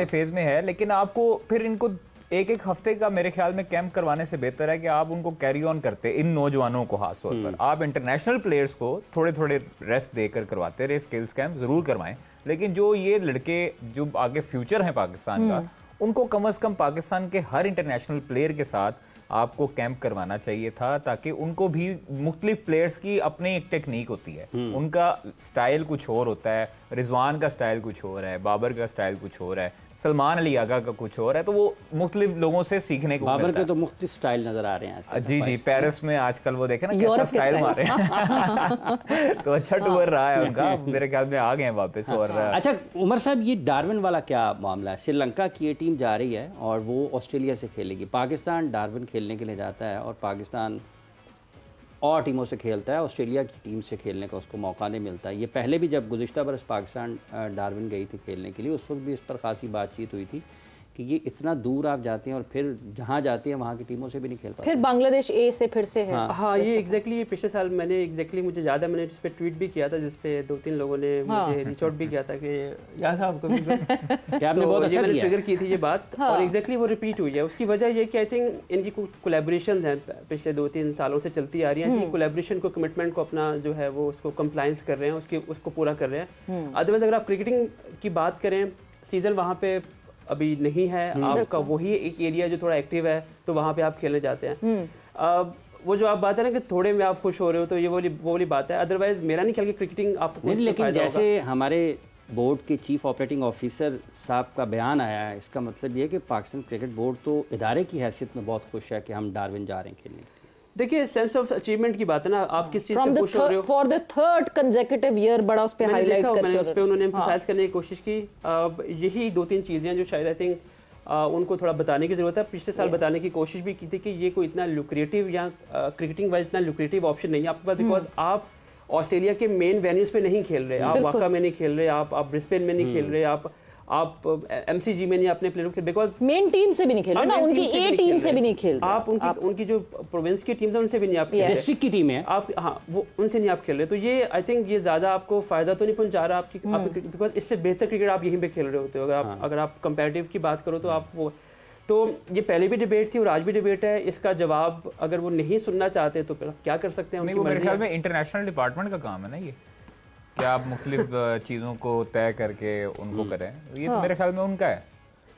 फेज में है, लेकिन आपको फिर इनको एक हफ्ते का मेरे ख्याल में कैंप करवाने से बेहतर है कि आप उनको कैरी ऑन करते, इन नौजवानों को खास तौर पर आप इंटरनेशनल प्लेयर्स को थोड़े थोड़े रेस्ट देकर करवाते रहे, स्किल्स कैंप जरूर करवाएं, लेकिन जो ये लड़के जो आगे फ्यूचर है पाकिस्तान का, उनको कम से कम पाकिस्तान के हर इंटरनेशनल प्लेयर के साथ आपको कैंप करवाना चाहिए था, ताकि उनको भी मुख्तलिफ प्लेयर्स की अपनी एक टेक्निक होती है, उनका स्टाइल कुछ और होता है, रिजवान का स्टाइल कुछ और है, बाबर का स्टाइल कुछ और है, सलमान अली आगा का कुछ और है, तो वो मुख्तलिफ लोगों से सीखने को बाबर के तो मुख्तलिफ स्टाइल नजर आ रहे हैं जी पेरिस में आजकल वो देखे ना कैसा स्टाइल मारे तो अच्छा टूर रहा है उनका, मेरे ख्याल में आ गए हैं वापस। और अच्छा उमर साहब, ये डार्विन वाला क्या मामला है? श्रीलंका की ये टीम जा रही है और वो ऑस्ट्रेलिया से खेलेगी, पाकिस्तान डार्विन खेलने के लिए जाता है और पाकिस्तान और टीमों से खेलता है, ऑस्ट्रेलिया की टीम से खेलने का उसको मौका नहीं मिलता है। ये पहले भी जब गुज़िश्ता बरस पाकिस्तान डार्विन गई थी खेलने के लिए, उस वक्त भी इस पर खासी बातचीत हुई थी कि ये इतना दूर आप जाते हैं और फिर जहाँ जाते हैं वहाँ की टीमों से भी नहीं खेल पाते। फिर बांग्लादेश ए से फिर से है। हाँ ये एग्जैक्टली ये पिछले साल मैंने मुझे याद है, मैंने इस पर ट्वीट भी किया था जिसपे 2-3 लोगों ने मुझे रीच आउट भी किया था कि याद है आपको क्या आपने बहुत अच्छा मैंने ट्रिगर की थी ये बात, और एग्जैक्टली वो रिपीट हुई है। उसकी वजह ये कि आई थिंक इनकी कुछ कोलैबोरेशन हैं पिछले 2-3 सालों से चलती आ रही है, कोलैबोरेशन को कमिटमेंट को अपना जो है वो उसको कंप्लायंस कर रहे हैं, उसको पूरा कर रहे हैं। अदरवाइज अगर आप क्रिकेटिंग की बात करें, सीजन वहाँ पे अभी नहीं है, आपका वही एक एरिया जो थोड़ा एक्टिव है तो वहाँ पे आप खेलने जाते हैं। वो जो आप बात है ना कि थोड़े में आप खुश हो रहे हो, तो ये वो वाली बात है। अदरवाइज मेरा नहीं ख्याल कि क्रिकेटिंग आपको नहीं, लेकिन जैसे हमारे बोर्ड के चीफ ऑपरेटिंग ऑफिसर साहब का बयान आया है, इसका मतलब ये है कि पाकिस्तान क्रिकेट बोर्ड तो इदारे की हैसियत में बहुत खुश है कि हम डार्विन जा रहे हैं खेलने। देखिए सेंस ऑफ अचीवमेंट की बात है ना, आप किस चीज पे खुश हो रहे हो। For the third consecutive year बड़ा उस पे हाईलाइट करते हैं, उस पे उन्होंने एम्फसाइज करने की कोशिश की। यही 2-3 चीजें हैं जो शायद आई थिंक उनको थोड़ा बताने की जरूरत है। पिछले साल बताने की कोशिश भी की थी कि ये कोई इतना लुक्रेटिव या क्रिकेटिंग वाइज इतना लुक्रेटिव ऑप्शन नहीं है आपके पास, बिकॉज आप ऑस्ट्रेलिया के मेन वेन्यूज पे नहीं खेल रहे, आप वाका में नहीं खेल रहे, आप ब्रिस्बेन में नहीं खेल रहे, आप एमसीजी में नहीं अपने प्लेयरों के, बिकॉज मेन टीम से भी नहीं खेल रहे ना, उनकी ए टीम से भी नहीं खेल रहे आप, उनकी जो प्रोविंस की टीम है उनसे भी नहीं आप, डिस्ट्रिक्ट की टीम है आप, हाँ वो उनसे नहीं आप खेल रहे। तो ये आई थिंक ये ज्यादा आपको फायदा तो नहीं पहुंचा रहा आपकी, बिकॉज इससे बेहतर क्रिकेट आप यहीं पे खेल रहे होते हो। अगर आप कंपैरेटिव की बात करो तो आप वो, तो ये पहले भी डिबेट थी और आज भी डिबेट है। इसका जवाब अगर वो नहीं सुनना चाहते तो फिर क्या कर सकते हैं? मेरे ख्याल में इंटरनेशनल डिपार्टमेंट का काम है ना ये, कि आप मुख्तलिफ चीज़ों को तय करके उनको करें, ये तो मेरे ख्याल में उनका है।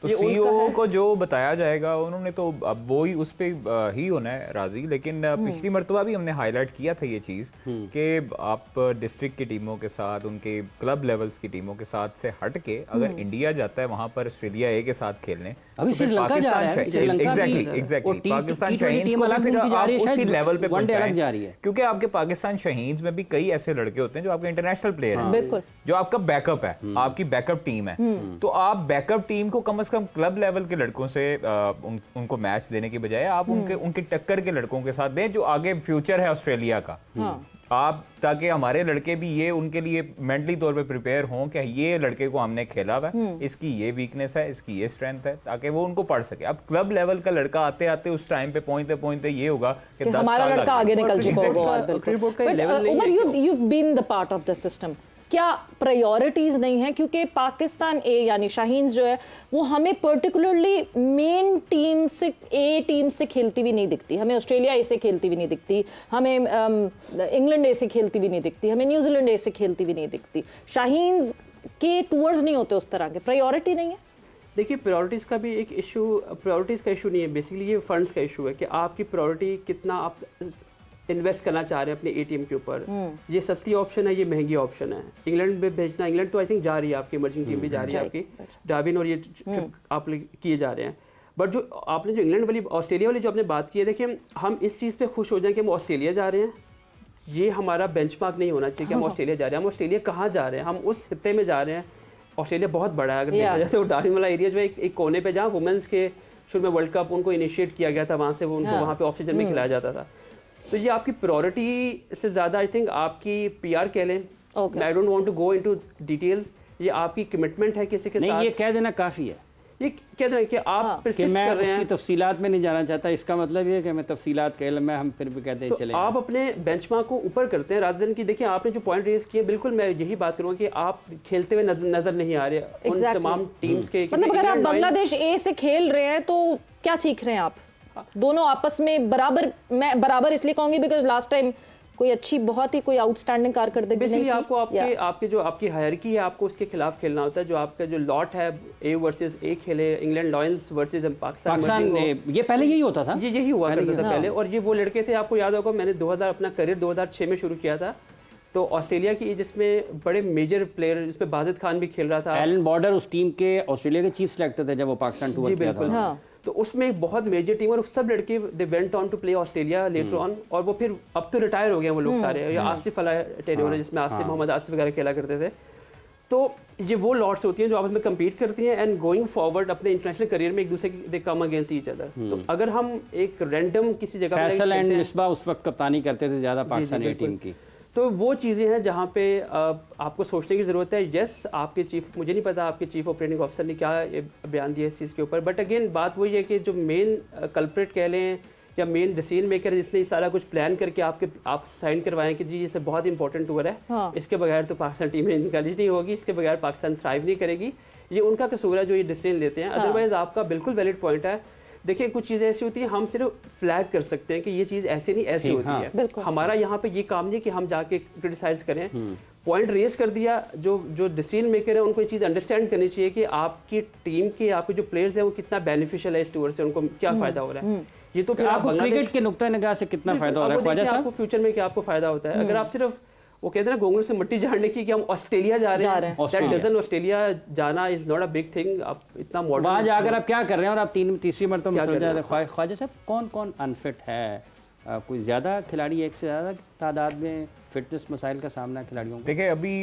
तो सीईओ को जो बताया जाएगा उन्होंने तो अब वो ही उस पे ही होना है राजी। लेकिन पिछली मरतबा भी हमने हाईलाइट किया था ये चीज़ कि आप डिस्ट्रिक्ट की टीमों के साथ, उनके क्लब लेवल्स की टीमों के साथ से हट के अगर इंडिया जाता है वहाँ पर ऑस्ट्रेलिया ए के साथ खेलने, अभी श्रीलंका जा रहा है, एग्जैक्टली पाकिस्तान शहीन्स को फिर आप उसी लेवल पे पहुंचाएं, क्योंकि आपके पाकिस्तान शहीन्स में भी कई ऐसे लड़के होते हैं जो आपके इंटरनेशनल प्लेयर हैं, जो आपका बैकअप है, आपकी बैकअप टीम है। तो आप बैकअप टीम को कम से कम क्लब लेवल के लड़कों से उनको मैच देने की बजाय आप उनके टक्कर के लड़कों के साथ दें जो आगे फ्यूचर है ऑस्ट्रेलिया का। आप ताकि हमारे लड़के भी ये उनके लिए मेंटली तौर पे प्रिपेयर हों कि ये लड़के को हमने खेला हुआ है, इसकी ये वीकनेस है, इसकी ये स्ट्रेंथ है, ताकि वो उनको पढ़ सके। अब क्लब लेवल का लड़का आते आते उस टाइम पे पहुंचते ये होगा कि हमारा लड़का आगे निकल चुका होगा। Umar, you've been the part of the system, क्या प्रायोरिटीज नहीं है? क्योंकि पाकिस्तान ए यानी शाहीन जो है वो हमें पर्टिकुलरली मेन टीम से, ए टीम से खेलती हुई नहीं दिखती, हमें ऑस्ट्रेलिया ए से खेलती हुई नहीं दिखती, हमें इंग्लैंड ए से खेलती हुई नहीं दिखती, हमें न्यूजीलैंड ए से खेलती हुई नहीं दिखती। शाहीन के टूर्स नहीं होते उस तरह के, प्रायोरिटी नहीं है। देखिए प्रायोरिटीज़ का भी एक इशू, प्रायोरिटीज़ का इशू नहीं है, बेसिकली ये फंड्स का इशू है कि आपकी प्रायोरिटी कितना आप इन्वेस्ट करना चाह रहे हैं अपने एटीएम के ऊपर, ये सस्ती ऑप्शन है, ये महंगी ऑप्शन है। इंग्लैंड में भेजना, इंग्लैंड तो आई थिंक जा रही है, आपकी इमर्जिंग टीम भी जा रही है आपकी, डार्विन और ये आप किए जा रहे हैं। बट जो आपने जो इंग्लैंड वाली ऑस्ट्रेलिया वाली जो आपने बात की है, देखिए हम इस चीज़ पे खुश हो जाएं कि हम ऑस्ट्रेलिया जा रहे हैं, ये हमारा बेंचमार्क नहीं होना चाहिए कि हम ऑस्ट्रेलिया जा रहे हैं। हम ऑस्ट्रेलिया कहाँ जा रहे हैं, हम उस खित्ते में जा रहे हैं। ऑस्ट्रेलिया बहुत बड़ा है, अगर देखा जाए तो डार्विन वाला एरिया जो है एक कोने पे, जहाँ वुमेंस के शुरू में वर्ल्ड कप उनको इनिशिएट किया गया था, वहाँ से वो उनको वहाँ पे ऑक्सीजन में खिलाया जाता था। तो ये आपकी प्रायोरिटी से ज़्यादा आई थिंक आपकी PR कह लें, I don't want to go into details, ये आपकी कमिटमेंट है किसी के साथ। नहीं, ये कह देना काफ़ी है, ये कह रहे हैं कि आप कि मैं उसकी तफसीलात में नहीं जाना चाहता, इसका मतलब ये है कि मैं तफसीलात कह मैं हम फिर भी कहते हैं तो चले आप अपने बेंचमार्क को ऊपर करते हैं रादर की। देखिए आपने जो पॉइंट रेज किए, बिल्कुल मैं यही बात करूंगा कि आप खेलते हुए नजर नहीं आ रहे उन तमाम टीम्स के। मतलब अगर आप बांग्लादेश A से खेल रहे हैं तो क्या सीख रहे हैं आप? दोनों आपस में बराबर, मैं बराबर इसलिए कहूंगी बिकॉज लास्ट टाइम कोई अच्छी, बहुत ही कोई आउटस्टैंडिंग कारकर्दगी नहीं थी। आपको आपके जो आपकी हायरकी है, आपको उसके खिलाफ खेलना होता है। जो आपका जो लॉट है, A वर्सेस A खेले, इंग्लैंड लॉयंस वर्सेस पाकिस्तान, ये पहले यही होता था, ये यही हुआ करता था पहले। और ये वो लड़के थे, आपको याद होगा मैंने अपना करियर 2006 में शुरू किया था, तो ऑस्ट्रेलिया की जिसमें बड़े मेजर प्लेयर, जिसमें बाजिद खान भी खेल रहा था, एलन बॉर्डर उस टीम के ऑस्ट्रेलिया के चीफ सेलेक्टर थे जब वो पाकिस्तान टूर किया था। तो उसमें एक बहुत मेजर टीम, और सब लड़के they went on to play Australia later on, और वो फिर अब तो रिटायर हो गए वो लोग सारे। या आसिफ वाला टेन्योर है जिसमें आसिफ, मोहम्मद आसिफ वगैरह खेला करते थे। तो ये वो लॉट्स होती हैं जो आपस में कम्पीट करती हैं एंड गोइंग फॉरवर्ड अपने इंटरनेशनल करियर में एक दूसरे के दे कम अगेंस्ट ईच अदर। तो अगर हम एक रैंडम किसी जगह फैसल एंड मिसबा उस वक्त कप्तानी करते थे ज़्यादा पाकिस्तानी टीम की, तो वो चीज़ें हैं जहाँ पे आपको सोचने की ज़रूरत है। यस, आपके चीफ, मुझे नहीं पता आपके चीफ ऑपरेटिंग ऑफिसर ने क्या बयान दिया इस चीज़ के ऊपर, बट अगेन बात वही है कि जो मेन कल्प्रेट कह लें या मेन डिसीजन मेकर जिसने सारा कुछ प्लान करके आप साइन करवाएं कि जी ये बहुत इंपॉर्टेंट टूर है, इसके बगैर तो पाकिस्तान टीम निकाली नहीं होगी, इसके बगैर पाकिस्तान थ्राइव नहीं करेगी, ये उनका कसूर है जो ये डिसीजन लेते हैं। अदरवाइज आपका बिल्कुल वैलिड पॉइंट है। देखिए कुछ चीज़ें ऐसी होती हैं, हम सिर्फ फ्लैग कर सकते हैं कि ये चीज़ ऐसी नहीं ऐसी होती है। हमारा यहाँ पे ये काम नहीं कि हम जाके क्रिटिसाइज करें, पॉइंट रेज कर दिया। जो डिसीजन मेकर है उनको ये चीज़ अंडरस्टैंड करनी चाहिए कि आपकी टीम के, आपके जो प्लेयर्स हैं वो कितना बेनिफिशियल है इस टूर से, उनको क्या फायदा हो रहा है। ये तो फिर आपको क्रिकेट के नुक्ता निगाह से कितना फायदा हो रहा है ख्वाजा साहब? आपको फ्यूचर में क्या आपको फायदा होता है अगर आप सिर्फ वो कहते हैं ना गोंगलों से मिट्टी झाड़ने की, कि हम ऑस्ट्रेलिया जा रहे हैं। ऑस्ट्रेलिया जाना is not a big thing. आप इतना मॉडर्न वहाँ जाकर आप क्या कर रहे हैं और आप तीसरी मरतबा ख्वाजा साहब कौन कौन अनफिट है? कोई ज़्यादा खिलाड़ी, एक से ज़्यादा तादाद में फिटनेस मसाइल का सामना खिलाड़ियों को? देखिए अभी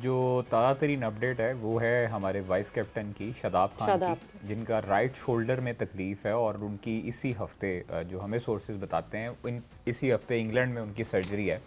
जो ताज़ा तरीन अपडेट है वो है हमारे वाइस कैप्टन की, शादाब खान की, जिनका राइट शोल्डर में तकलीफ है और उनकी इसी हफ्ते, जो हमें सोर्सेज बताते हैं, इसी हफ्ते इंग्लैंड में उनकी सर्जरी है।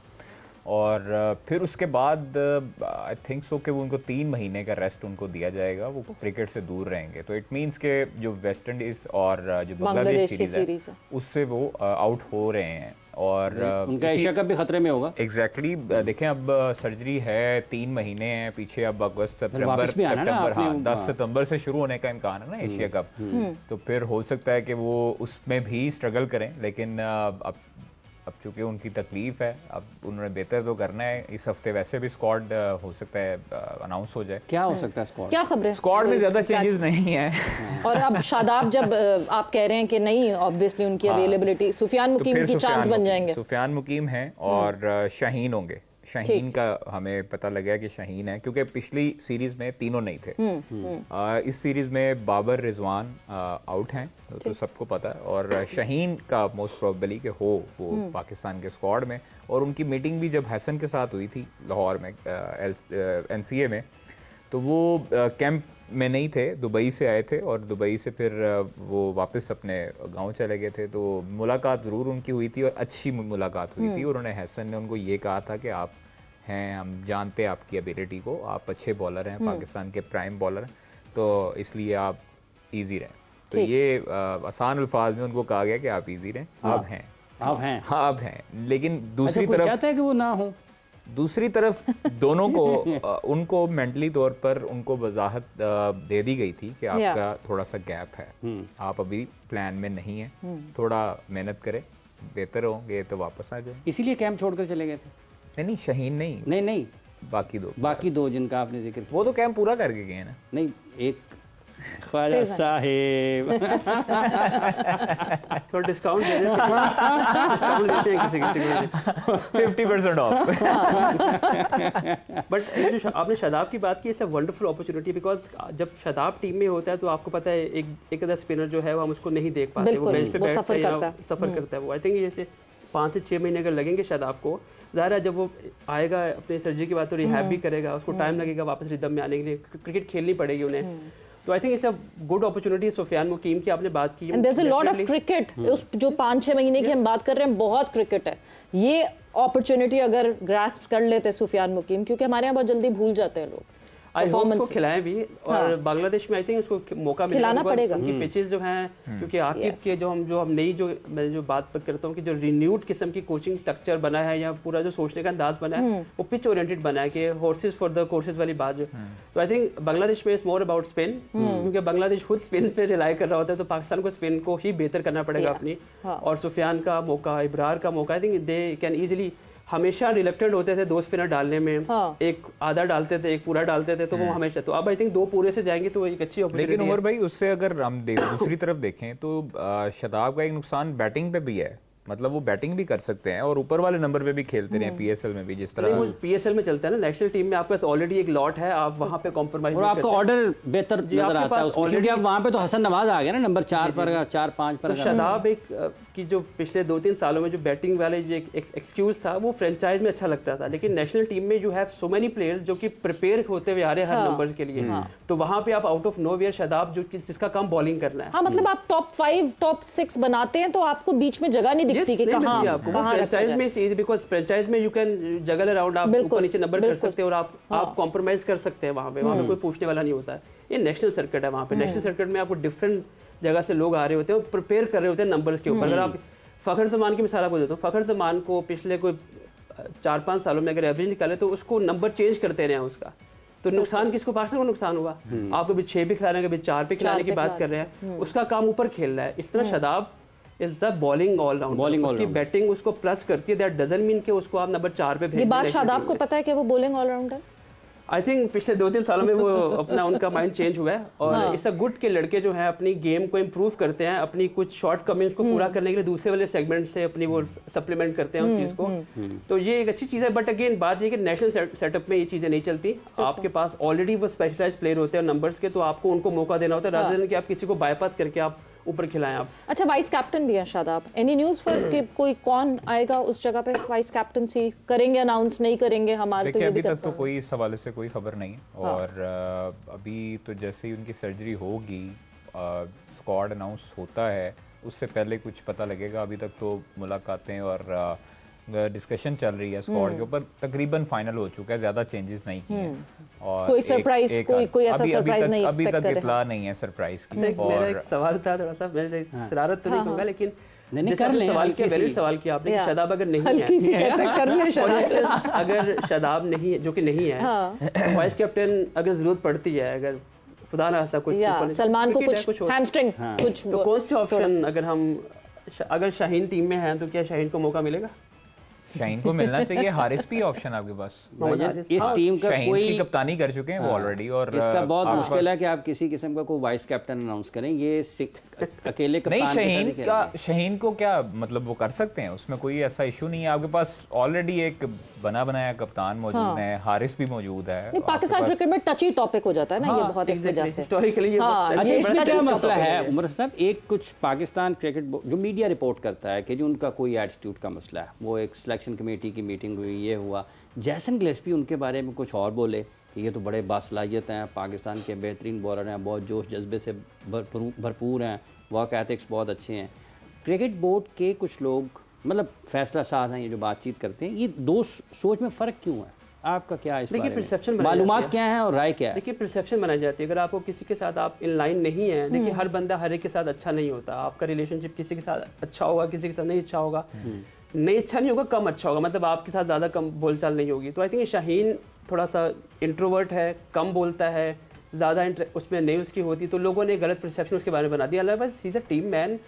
और फिर उसके बाद आई थिंक सो कि वो उनको 3 महीने का रेस्ट उनको दिया जाएगा, वो क्रिकेट से दूर रहेंगे। तो इट मींस के जो वेस्ट इंडीज़ और जो बांग्लादेश सीरीज़ है उससे वो आउट हो रहे हैं और उनका एशिया कप भी खतरे में होगा। एग्जैक्टली देखें अब सर्जरी है, 3 महीने हैं पीछे, अब अगस्त सितंबर, हाँ 10 सितंबर से शुरू होने का इम्कान है ना एशिया कप। तो फिर हो सकता है कि वो उसमें भी स्ट्रगल करें, लेकिन अब चूंकि उनकी तकलीफ है, अब उन्होंने बेहतर तो करना है। इस हफ्ते वैसे भी स्क्वाड हो सकता है अनाउंस हो जाए। क्या हो सकता है स्क्वाड? क्या खबरें? स्क्वाड में ज्यादा चेंजेस नहीं है। और अब शादाब जब आप कह रहे हैं कि नहीं, ऑब्वियसली उनकी अवेलेबिलिटी, सुफियान मुकीम की चांस बन जाएंगे। सुफियान मुकीम हैं और शाहीन होंगे। शाहीन का हमें पता लगा कि शाहीन है क्योंकि पिछली सीरीज में तीनों नहीं थे। इस सीरीज में बाबर रिजवान आउट हैं, तो सबको पता है। और शाहीन का मोस्ट प्रोबेबली कि हो वो पाकिस्तान के स्क्वाड में। और उनकी मीटिंग भी जब हसन के साथ हुई थी लाहौर में NCA में, तो वो कैंप में नहीं थे, दुबई से आए थे और दुबई से फिर वो वापस अपने गांव चले गए थे। तो मुलाकात ज़रूर उनकी हुई थी और अच्छी मुलाकात हुई थी। और उन्होंने हसन ने उनको ये कहा था कि आप हैं, हम जानते हैं आपकी एबिलिटी को, आप अच्छे बॉलर हैं, पाकिस्तान के प्राइम बॉलर हैं, तो इसलिए आप इजी रहें। तो ये आसान अल्फाज में उनको कहा गया कि आप इजी रहें। आप हैं, हाँ आप हैं। लेकिन दूसरी तरफ चाहता है कि वो ना हो, दूसरी तरफ दोनों को उनको मेंटली तौर पर उनको वजाहत दे दी गई थी कि आपका थोड़ा सा गैप है, आप अभी प्लान में नहीं है, थोड़ा मेहनत करें, बेहतर होंगे तो वापस आ जाए। इसीलिए कैंप छोड़कर चले गए थे? नहीं, शाहीन नहीं, बाकी दो जिनका आपने जिक्र किया वो तो कैंप पूरा करके गए ना। नहीं, एक ख्वाजा साहिब तो डिस्काउंट दे देते हैं किसी 50% ऑफ। बट जो आपने शादाब की बात की, it's a wonderful opportunity because जब शादाब टीम में होता है तो आपको पता है एक अदर स्पिनर जो है वो हम उसको नहीं देख पाते, वो बेंच पे बैठता है, सफर करता है वो। आई थिंक जैसे 5 से 6 महीने अगर लगेंगे शादाब को, ज़ाहिर है जब वो आएगा अपने सर्जरी के बाद तो रिहैब भी करेगा, उसको टाइम लगेगा वापस रिदम में आने के लिए, क्रिकेट खेलनी पड़ेगी उन्हें। तो I think it's a good opportunity Sufiyan Muqeem की आपने बात की। And there is a lot of cricket, उस जो 5-6 महीने की हम बात कर रहे हैं, बहुत क्रिकेट है। ये अपॉर्चुनिटी अगर ग्रास्प कर लेते सुफियान मुकीम, क्योंकि हमारे यहाँ बहुत जल्दी भूल जाते हैं लोग, आई होप उसको खिलाएं भी। और बांग्लादेश में आई थिंक उसको मौका खिलाना पड़ेगा। उनकी पिचेस जो हैं, क्योंकि आकिब के जो हम नई जो मैं जो बात करता हूँ कि जो रिन्यूड किस्म की कोचिंग स्ट्रक्चर बना है या पूरा जो सोचने का अंदाज बना है वो पिच ओरिएंटेड बना है कि हॉर्सेस फॉर द कोर्सेज वाली बात जो। तो आई थिंक बांग्लादेश में इज मोर अबाउट स्पिन, क्योंकि बांग्लादेश खुद स्पिन पे रिलाई कर रहा होता है, तो पाकिस्तान को स्पिन को ही बेहतर करना पड़ेगा अपनी। और सुफियान का मौका, इब्रार का मौका, I think they can easily. हमेशा रिलेक्टेड होते थे 2 स्पिनर डालने में, एक आधा डालते थे, एक पूरा डालते थे, तो वो हमेशा, तो अब आई थिंक 2 पूरे से जाएंगे तो एक अच्छी अपॉर्चुनिटी। लेकिन उमर भाई उससे अगर हम दूसरी तरफ देखें तो शादाब का एक नुकसान बैटिंग पे भी है, मतलब वो बैटिंग भी कर सकते हैं और ऊपर वाले नंबर पे भी खेलते रहे पीएसएल में भी, जिस तरह वो पीएसएल में चलता है ना, नेशनल टीम में आपके पास ऑलरेडी एक लॉट है, आप वहां पे कॉम्प्रोमाइज और आपका ऑर्डर बेहतर नजर आता है उसमें, क्योंकि अब वहां पे तो हसन नवाज आ गया ना नंबर 4 पर, 4-5 पर। तो शादाब एक की जो पिछले 2-3 सालों में जो बैटिंग वाले जो एक एक्सक्यूज था वो फ्रेंचाइज में अच्छा लगता था, लेकिन नेशनल टीम में जो है सो मेनी प्लेयर्स जो कि प्रिपेयर होते हुए आ रहे हैं हर नंबर के लिए, तो वहां पे आप आउट ऑफ नोवेयर शादाब जो जिसका काम बॉलिंग करना है। हाँ, मतलब आप टॉप 5 टॉप 6 बनाते हैं तो आपको बीच में जगह नहीं दिखती कि कहाँ फ्रेंचाइज में इजी, बिकॉज़ फ्रेंचाइज में यू कैन जगल अराउंड, आप ऊपर नीचे नंबर कर सकते हैं और आप कॉम्प्रोमाइज कर सकते हैं वहां पे कोई पूछने वाला नहीं होता है। ये नेशनल सर्किट है, वहां पे नेशनल सर्किट में आपको डिफरेंट जगह से लोग आ रहे होते हैं और प्रिपेयर कर रहे होते हैं नंबर्स के ऊपर। अगर आप फखर जमान की मिसाल आपको देता हूँ, फखर जमान को पिछले कोई 4-5 सालों में अगर एवरेज निकाले तो उसको नंबर चेंज करते रहे हैं उसका, तो नुकसान किसको, पाकिस्तान को नुकसान हुआ। आप कभी 6 पे खिला रहे हैं, कभी 4 पे खिलाने की बात कर रहे हैं, उसका काम ऊपर खेल रहा है। इस तरह Shadab is the bowling allrounder, उसकी बैटिंग उसको प्लस करती है, दैट डजंट मीन कि उसको आप नंबर 4 पे भेज। ये बात शादाब को पता है कि वो बॉलिंग ऑलराउंडर? आई थिंक पिछले 2-3 सालों में वो अपना उनका माइंड चेंज हुआ है और इट्स अ गुड के लड़के जो हैं अपनी गेम को इम्प्रूव करते हैं, अपनी कुछ शॉर्ट कमिंग्स को पूरा करने के लिए दूसरे वाले सेगमेंट से अपनी वो सप्लीमेंट करते हैं उस चीज़ को, तो ये एक अच्छी चीज़ है। बट अगेन बात ये कि नेशनल सेटअप में ये चीज़ें नहीं चलती, आपके पास ऑलरेडी वो स्पेशलाइज प्लेयर होते हैं नंबर्स के, तो आपको उनको मौका देना होता है रादर देन कि आप किसी को बाईपास करके आप ऊपर खिलाएं आप। अच्छा, वाइस कैप्टन भी है शादाब, एनी न्यूज़ फॉर कि कोई कौन आएगा उस जगह पे वाइस कैप्टनसी करेंगे, अनाउंस नहीं करेंगे? हमारे देखिए अभी तक तो कोई इस हवाले से कोई खबर नहीं है और अभी तो जैसे ही उनकी सर्जरी होगी, स्क्वाड अनाउंस होता है, उससे पहले कुछ पता लगेगा। अभी तक तो मुलाकातें और डिस्कशन चल रही है स्क्वाड के ऊपर, तकरीबन फाइनल हो चुका है, ज्यादा चेंजेस नहीं किए हैं और कोई सरप्राइज कोई ऐसा सरप्राइज नहीं अभी तक इतला नहीं है सरप्राइज की। मेरा एक सवाल था, थोड़ा सा मैंने शरारत तो नहीं कहूंगा, लेकिन नहीं कर ले सवाल किया, वैलिड सवाल किया आपने कि शादाब अगर नहीं है, अगर शादाब नहीं है, जो कि नहीं है, वाइस कैप्टन अगर जरूरत पड़ती है, अगर खुदा ना ऐसा कुछ सलमान को कुछ हैमस्ट्रिंग कुछ, तो कौन सा ऑप्शन, अगर शाहीन टीम में है तो क्या शाहीन को मौका मिलेगा? शाहीन को मिलना चाहिए। हारिस भी ऑप्शन आपके पास, इस टीम का कोई की कप्तानी कर चुके हैं वो ऑलरेडी, और इसका बहुत मुश्किल है कि आप किसी किस्म का कोई वाइस कैप्टन अनाउंस करें, ये अकेले कप्तान नहीं। शाहीन को क्या मतलब वो कर सकते हैं, उसमें कोई ऐसा इशू नहीं है, आपके पास ऑलरेडी एक बना बनाया कप्तान मौजूद है, हारिस भी मौजूद है। पाकिस्तान क्रिकेट में टची टॉपिक हो जाता है ना ये बहुत, इस वजह से हिस्टोरिकली। अच्छा, इसमें क्या मसला है उमर साहब, एक कुछ पाकिस्तान क्रिकेट जो मीडिया रिपोर्ट करता है कि जो उनका कोई एटीट्यूड का मसला है, वो एक सिलेक्शन कमेटी की मीटिंग हुई, ये हुआ, जैसन गिलेस्पी उनके बारे में कुछ और बोले कि ये तो बड़े बासलाहियत हैं, पाकिस्तान के बेहतरीन बॉलर हैं, बहुत जोश जज्बे से भरपूर हैं, वर्क एथिक्स बहुत अच्छे हैं। क्रिकेट बोर्ड के कुछ लोग मतलब फैसला साज हैं, ये जो बातचीत करते हैं, ये दो सोच में फ़र्क क्यों है? आपका क्या है इस बारे में? परसेप्शन मालूमात क्या है और राय क्या है? देखिए परसेप्शन बनाई जाती है, अगर आपको किसी के साथ आप इन लाइन नहीं है, देखिए हर बंदा हर एक के साथ अच्छा नहीं होता, आपका रिलेशनशिप किसी के साथ अच्छा होगा, किसी के साथ नहीं अच्छा होगा, नहीं अच्छा नहीं होगा, कम अच्छा होगा, मतलब आपके साथ ज़्यादा कम बोलचाल नहीं होगी। तो आई थिंक शाहीन थोड़ा सा इंट्रोवर्ट है, कम बोलता है, ज़्यादा उसमें नहीं उसकी होती, तो लोगों ने गलत परसेप्शन उसके बारे में बना दिया। बस he is a team man,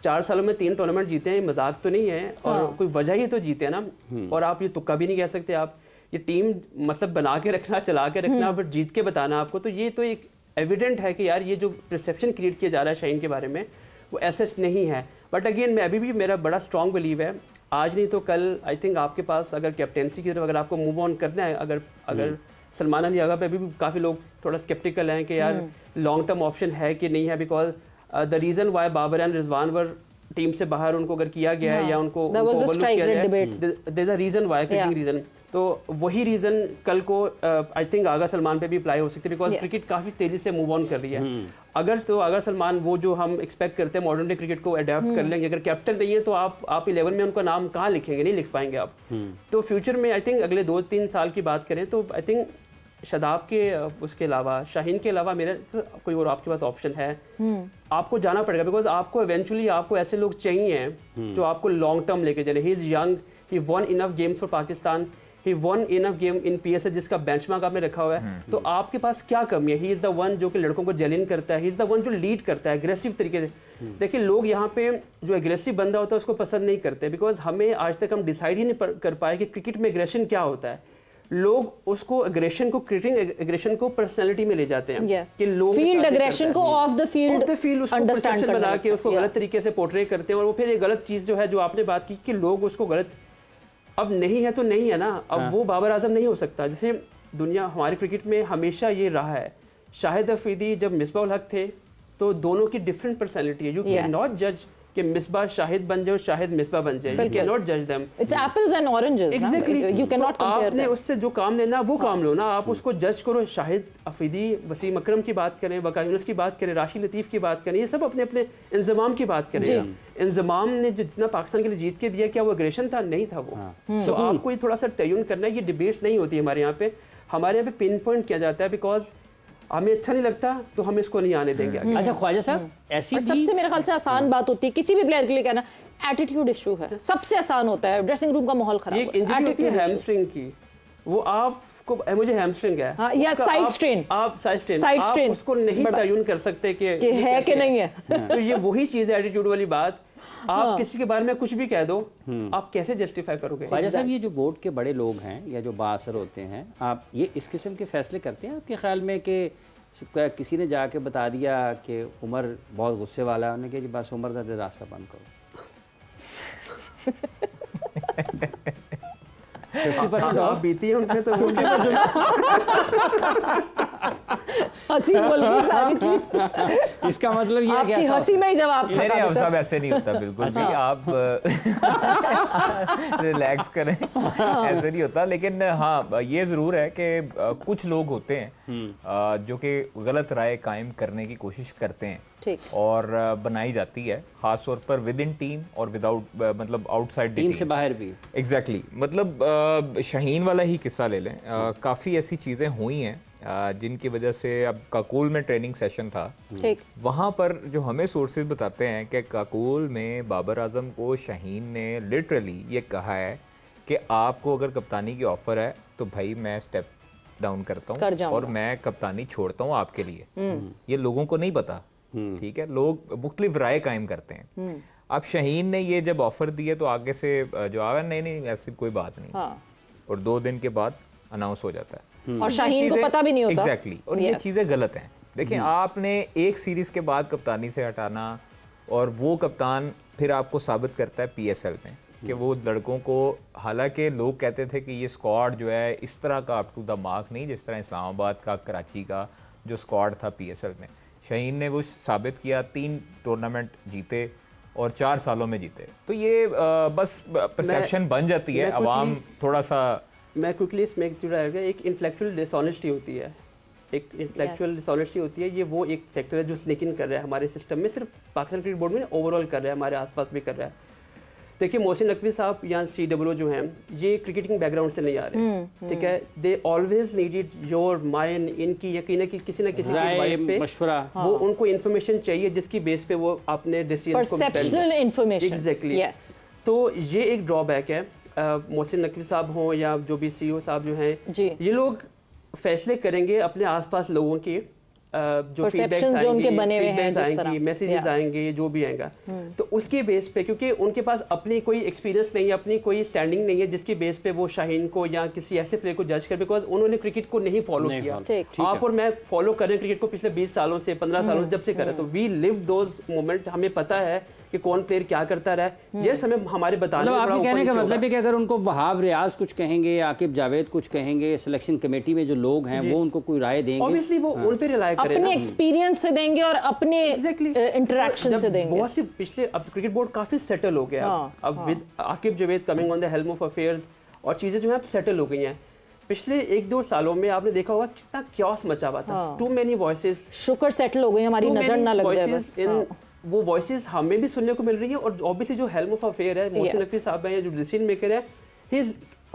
4 सालों में 3 टूर्नामेंट जीते हैं, मजाक तो नहीं है, और कोई वजह ही तो जीते हैं ना, और आप ये तुक्का भी नहीं कह सकते, आप ये टीम मतलब बना के रखना, चला के रखना, फिर जीत के बताना आपको, तो ये तो एक एविडेंट है कि यार ये जो परसेप्शन क्रिएट किया जा रहा है शाहीन के बारे में वो ऐसा नहीं है। बट अगेन मैं अभी भी मेरा बड़ा स्ट्रॉन्ग बिलीव है, आज नहीं तो कल आई थिंक आपके पास अगर कैप्टेंसी की तरफ अगर आपको मूव ऑन करना है, अगर सलमान अली आगा पे अभी भी काफ़ी लोग थोड़ा स्केप्टिकल हैं कि यार लॉन्ग टर्म ऑप्शन है कि नहीं है, because the reason why Babar and Rizwan were team से बाहर उनको अगर किया गया है या उनको ओवरलुक किया गया है, there is a reason why, cricketing reason. तो वही रीज़न कल को आई थिंक आगा सलमान पे भी अप्लाई हो सकती है, बिकॉज क्रिकेट काफ़ी तेज़ी से मूव ऑन कर रही है। अगर सलमान वो जो हम एक्सपेक्ट करते हैं मॉडर्न डे क्रिकेट को अडेप्ट कर लेंगे, अगर कैप्टन नहीं है तो आप 11 में उनका नाम कहाँ लिखेंगे, नहीं लिख पाएंगे आप। तो फ्यूचर में आई थिंक अगले 2-3 साल की बात करें तो आई थिंक शादाब के उसके अलावा शाहीन के अलावा मेरे कोई और आपके पास ऑप्शन है, आपको जाना पड़ेगा, बिकॉज आपको इवेंचुअली आपको ऐसे लोग चाहिए जो आपको लॉन्ग टर्म लेके चले। He is young, he one enough games for Pakistan, he one enough game in PSL जिसका बेंचमार्क आपने रखा हुआ है। तो आपके पास क्या कमी है? ही इज द वन जो कि लड़कों को जेलिन करता है, ही इज द वन जो लीड करता है एग्रेसिव तरीके से। देखिए लोग यहाँ पे जो एग्रेसिव बंदा होता है उसको पसंद नहीं करते, बिकॉज हमें आज तक हम डिसाइड ही नहीं कर पाए कि क्रिकेट में एग्रेशन क्या होता है। लोग उसको एग्रेशन को क्रिकेटिंग एग्रेशन को पर्सनालिटी में ले जाते हैं कि लोग फील्ड एग्रेशन को ऑफ द फील्ड अंडरस्टैंड बना के उसको गलत तरीके से पोर्ट्रे करते हैं, और वो फिर ये गलत चीज जो है जो आपने बात की कि लोग उसको गलत, अब नहीं है तो नहीं है ना, अब वो बाबर आजम नहीं हो सकता। जैसे दुनिया हमारे क्रिकेट में हमेशा ये रहा है, शाहिद अफरीदी जब मिसबाह उल हक थे तो दोनों की डिफरेंट पर्सनालिटी है, यू कैन नॉट जज कि मिसबाह शाहिद बन जाए और शाहिद मिसबाह बन जाए, यू कैन नॉट जज them, it's apples and oranges, exactly you can not compare. आपने उससे जो काम लेना वो काम लो ना, आप उसको जज करो। शाहिद अफरीदी, वसीम अकरम की बात करें, वकार यूनुस की बात करें, राशिद लतीफ़ की बात करें, ये सब अपने अपने इंजमाम की बात करें। इंजमाम ने जितना पाकिस्तान के लिए जीत के दिया, क्या वो एग्रेशन था? नहीं था वो। तो आपको ये थोड़ा सा तयन करना है, ये डिबेट्स नहीं होती हमारे यहाँ पे, हमारे यहाँ पे पिन पॉइंट किया जाता है, बिकॉज हमें अच्छा नहीं लगता तो हम इसको नहीं आने देंगे। अच्छा ख्वाजा साहब, ऐसी सबसे मेरे ख्याल से आसान बात होती है किसी भी प्लेयर के लिए कहना, एटीट्यूड इशू है, सबसे आसान होता है, ड्रेसिंग रूम का माहौल खराब है। एक इंजरी होती है हैमस्ट्रिंग की, वो आपको मुझे हैमस्ट्रिंग है, हाँ, या साइड स्ट्रेन, आप साइड स्ट्रेन उसको नहीं तयन कर सकते कि है कि नहीं है। तो ये वही चीज है एटीट्यूड वाली बात। आप किसी के बारे में कुछ भी कह दो, आप कैसे जस्टिफाई करोगे? ख्वाजा साहब, ये जो बोर्ड के बड़े लोग हैं या जो बाअसर होते हैं, आप ये इस किस्म के फैसले करते हैं आपके ख्याल में कि किसी ने जाके बता दिया कि उमर बहुत गुस्से वाला है, उन्होंने कहा जी बस उमर का रास्ता बंद करो? आप बीती है उनके तो हंसी बोल के सारी चीज, इसका मतलब ये आपकी हंसी में ही जवाब था। नहीं, सब ऐसे नहीं होता बिल्कुल भी, आप रिलैक्स करें, ऐसे नहीं होता। लेकिन हाँ, ये जरूर है कि कुछ लोग होते हैं जो कि गलत राय कायम करने की कोशिश करते हैं और बनाई जाती है, खास तौर पर विद इन टीम और विदाउट, मतलब आउटसाइड टीम से बाहर भी। एग्जैक्टली मतलब शाहीन वाला ही किस्सा ले लें, काफ़ी ऐसी चीज़ें हुई हैं जिनकी वजह से, अब काकूल में ट्रेनिंग सेशन था, वहाँ पर जो हमें सोर्सेज बताते हैं कि काकूल में बाबर आजम को शाहीन ने लिटरली ये कहा है कि आपको अगर कप्तानी की ऑफर है तो भाई मैं स्टेप डाउन करता हूँ और मैं कप्तानी छोड़ता हूँ आपके लिए। ये लोगों को नहीं पता, ठीक है, लोग मुख्तलिफ राय कायम करते हैं। अब शाहीन ने ये जब ऑफर दिए तो आगे से जो आया, नहीं ऐसी कोई बात नहीं, और 2 दिन के बाद अनाउंस हो जाता है और शाहीन को पता भी नहीं होता। एग्जैक्टली, और ये चीजें गलत हैं। देखिए, आपने एक सीरीज के बाद कप्तानी से हटाना, और वो कप्तान फिर आपको साबित करता है पीएसएल में कि वो लड़कों को, हालांकि लोग कहते थे कि ये स्क्वाड जो है इस तरह का अप टू द मार्क नहीं जिस तरह इस्लामाबाद का, कराची का जो स्क्वाड था पीएसएल में, शाहीन ने वो साबित किया। 3 टूर्नामेंट जीते और 4 सालों में जीते। तो ये बस परसेप्शन बन जाती है, अवाम थोड़ा सा। मैं क्विकली इसमें एक जुड़ा है, एक इंटेलेक्चुअल डिसऑनेस्टी होती है, एक इंटेलेक्चुअल डिसऑनेस्टी होती है। ये वो एक फैक्टर है जो स्नेकिंग कर रहा है हमारे सिस्टम में, सिर्फ पाकिस्तान क्रिकेट बोर्ड में ओवरऑल कर रहा है, हमारे आसपास भी कर रहा है। देखिए, मोहसिन नकवी साहब या CWO जो हैं, ये क्रिकेटिंग बैकग्राउंड से नहीं आ रहे, ठीक है, they always needed your mind, इनकी यकीन है कि किसी ना किसी पे मशवरा, वो उनको इन्फॉर्मेशन चाहिए जिसकी बेस पे वो अपने डिसीजन को, परसेप्शनल इन्फॉर्मेशन, एग्जैक्टली। तो ये एक ड्रॉबैक है। मोहसिन नकवी साहब हों या जो भी CEO साहब जो हैं, ये लोग फैसले करेंगे अपने आसपास लोगों के जो Perceptions जो उनके बने हुए हैं, जिस तरह मैसेजेस आएंगे, जो भी आएगा, तो उसके बेस पे, क्योंकि उनके पास अपनी कोई एक्सपीरियंस नहीं है, अपनी कोई स्टैंडिंग नहीं है जिसकी बेस पे वो शाहीन को या किसी ऐसे प्लेयर को जज कर, बिकॉज उन्होंने क्रिकेट को नहीं फॉलो किया। आप और मैं फॉलो कर रहे हैं क्रिकेट को पिछले 20 सालों से, 15 सालों से, जब से करें, तो वी लिव दोज मोमेंट, हमें पता है कि कौन प्लेयर क्या करता रहा है। ये समय हमारे बताने मतलब आपके कहने का मतलब है कि अगर उनको वहाब रियाज कुछ कहेंगे, आकिब जावेद कुछ कहेंगे, सिलेक्शन कमेटी में जो लोग हैं वो उनको कोई राय देंगे, ऑब्वियसली वो उन पे रिलाय करें, अपने एक्सपीरियंस से देंगे और अपने इंटरेक्शन से देंगे। बहुत सी पिछले, अब क्रिकेट बोर्ड काफी सेटल हो गया, अब with Aqib Javed coming on the helm of affairs, और चीजें जो है सेटल हो गई हैं। पिछले 1-2 सालों में आपने देखा होगा कितना क्योस मचा हुआ था, टू मेनी वॉइसेस, शुक्र सेटल हो गई, हमारी नजर ना लग जाए बस। वो वॉइसेस हमें भी सुनने को मिल रही है, और ऑब्वियसली जो हेल्म ऑफ अफेयर है, मोहसिन नकवी साहब हैं, जो डिसीजन मेकर है,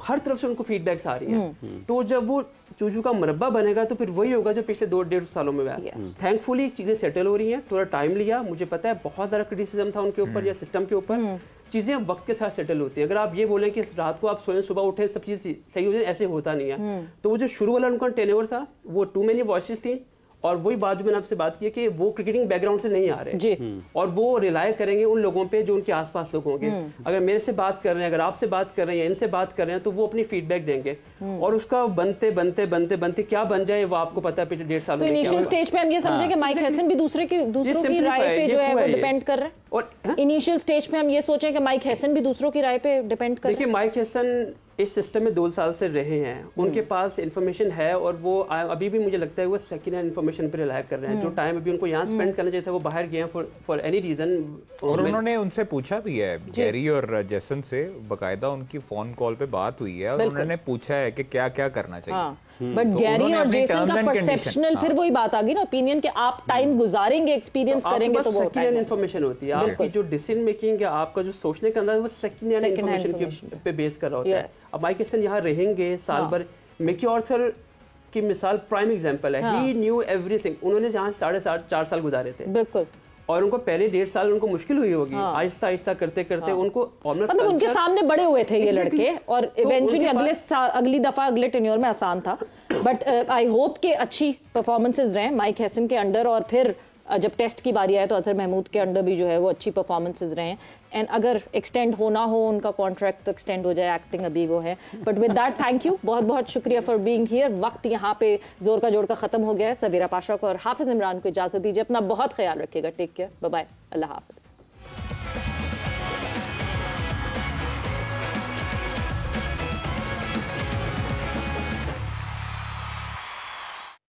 हर तरफ से उनको फीडबैक्स आ रही हैं। तो जब वो चूचू का मुरब्बा बनेगा तो फिर वही होगा जो पिछले 2-1.5 सालों में हुआ। थैंकफुली चीजें सेटल हो रही हैं, थोड़ा टाइम लिया, मुझे पता है बहुत ज़्यादा क्रिटिसिज्म था उनके ऊपर या सिस्टम के ऊपर, चीजें वक्त के साथ सेटल होती है। अगर आप ये बोलें कि रात को आप सोएं सुबह उठे सब चीज सही हो जाए, ऐसे होता नहीं है। तो वो जो शुरू वाला उनका टेन्योर था, वो टू मेनी वॉइसेस थी, और वही बात जो मैंने आपसे बात की है कि वो क्रिकेटिंग बैकग्राउंड से नहीं आ रहे जी। और वो रिलाय करेंगे उन लोगों पे जो उनके आसपास लोग होंगे। अगर मेरे से बात कर रहे हैं, अगर आपसे बात कर रहे हैं या इनसे बात कर रहे हैं, तो वो अपनी फीडबैक देंगे, और उसका बनते बनते बनते बनते क्या बन जाए वो आपको पता है पिछले 1.5 साल में। तो इनिशियल स्टेज पे हम ये समझे कि माइक हैसन भी दूसरों की राय पे जो है वो डिपेंड कर रहे हैं, और इनिशियल स्टेज पे हम ये सोचें कि माइक हैसन भी दूसरों की राय पे डिपेंड कर रहे हैं। देखिए, माइक हैसन इस सिस्टम में 2 साल से रहे हैं, उनके पास इन्फॉर्मेशन है, और वो अभी भी मुझे लगता है वो सेकंड हैंड इन्फॉर्मेशन पर रिलाय कर रहे हैं। जो टाइम अभी उनको यहाँ स्पेंड करना चाहिए था वो बाहर गए हैं फॉर एनी रीजन। और उन्होंने उनसे पूछा भी है, जेरी और जैसन से बाकायदा उनकी फोन कॉल पे बात हुई है, और उन्होंने पूछा है कि क्या क्या करना चाहिए। बट गैरी और जेसन का परसेप्शनल फिर वही बात आ गई ना, ओपिनियन कि आप टाइम गुजारेंगे, एक्सपीरियंस करेंगे, तो वो सेकंड हैंड इन्फॉर्मेशन होती है। आपकी जो डिसीजन मेकिंग है, आपका जो सोचने का अंदाज, वो सेकंड हैंड इन्फॉर्मेशन पे बेस कर रहा होता है। अब माइक हैसन यहाँ रहेंगे साल भर, मिकी आर्थर की मिसाल प्राइम एग्जांपल है, ही न्यू एवरीथिंग। उन्होंने जहाँ 4.5 साल गुजारे थे, बिल्कुल, और उनको पहले 1.5 साल उनको मुश्किल हुई होगी, आहिस्ता आहिस्ता करते करते उनको मतलब उनके सामने बड़े हुए थे ये लड़के, और इवेंचुअली अगली दफा अगले टेन्योर में आसान था। बट आई होप कि अच्छी परफॉर्मेंसेज रहे माइक हैसन के अंडर, और फिर जब टेस्ट की बारी आए तो अजहर महमूद के अंडर भी जो है वो अच्छी परफॉर्मेंसेज रहे। एंड अगर एक्सटेंड होना हो उनका कॉन्ट्रैक्ट तो एक्सटेंड हो जाए, एक्टिंग अभी वो है। But with that thank you, बहुत बहुत शुक्रिया फॉर बीइंग हियर। वक्त यहाँ पे जोर का जोड़ का खत्म हो गया है। सवीरा पाशा को और हाफिज इमरान को इजाजत दीजिए, अपना बहुत ख्याल रखिएगा, टेक केयर, बाय बाय, अल्लाह हाफिज।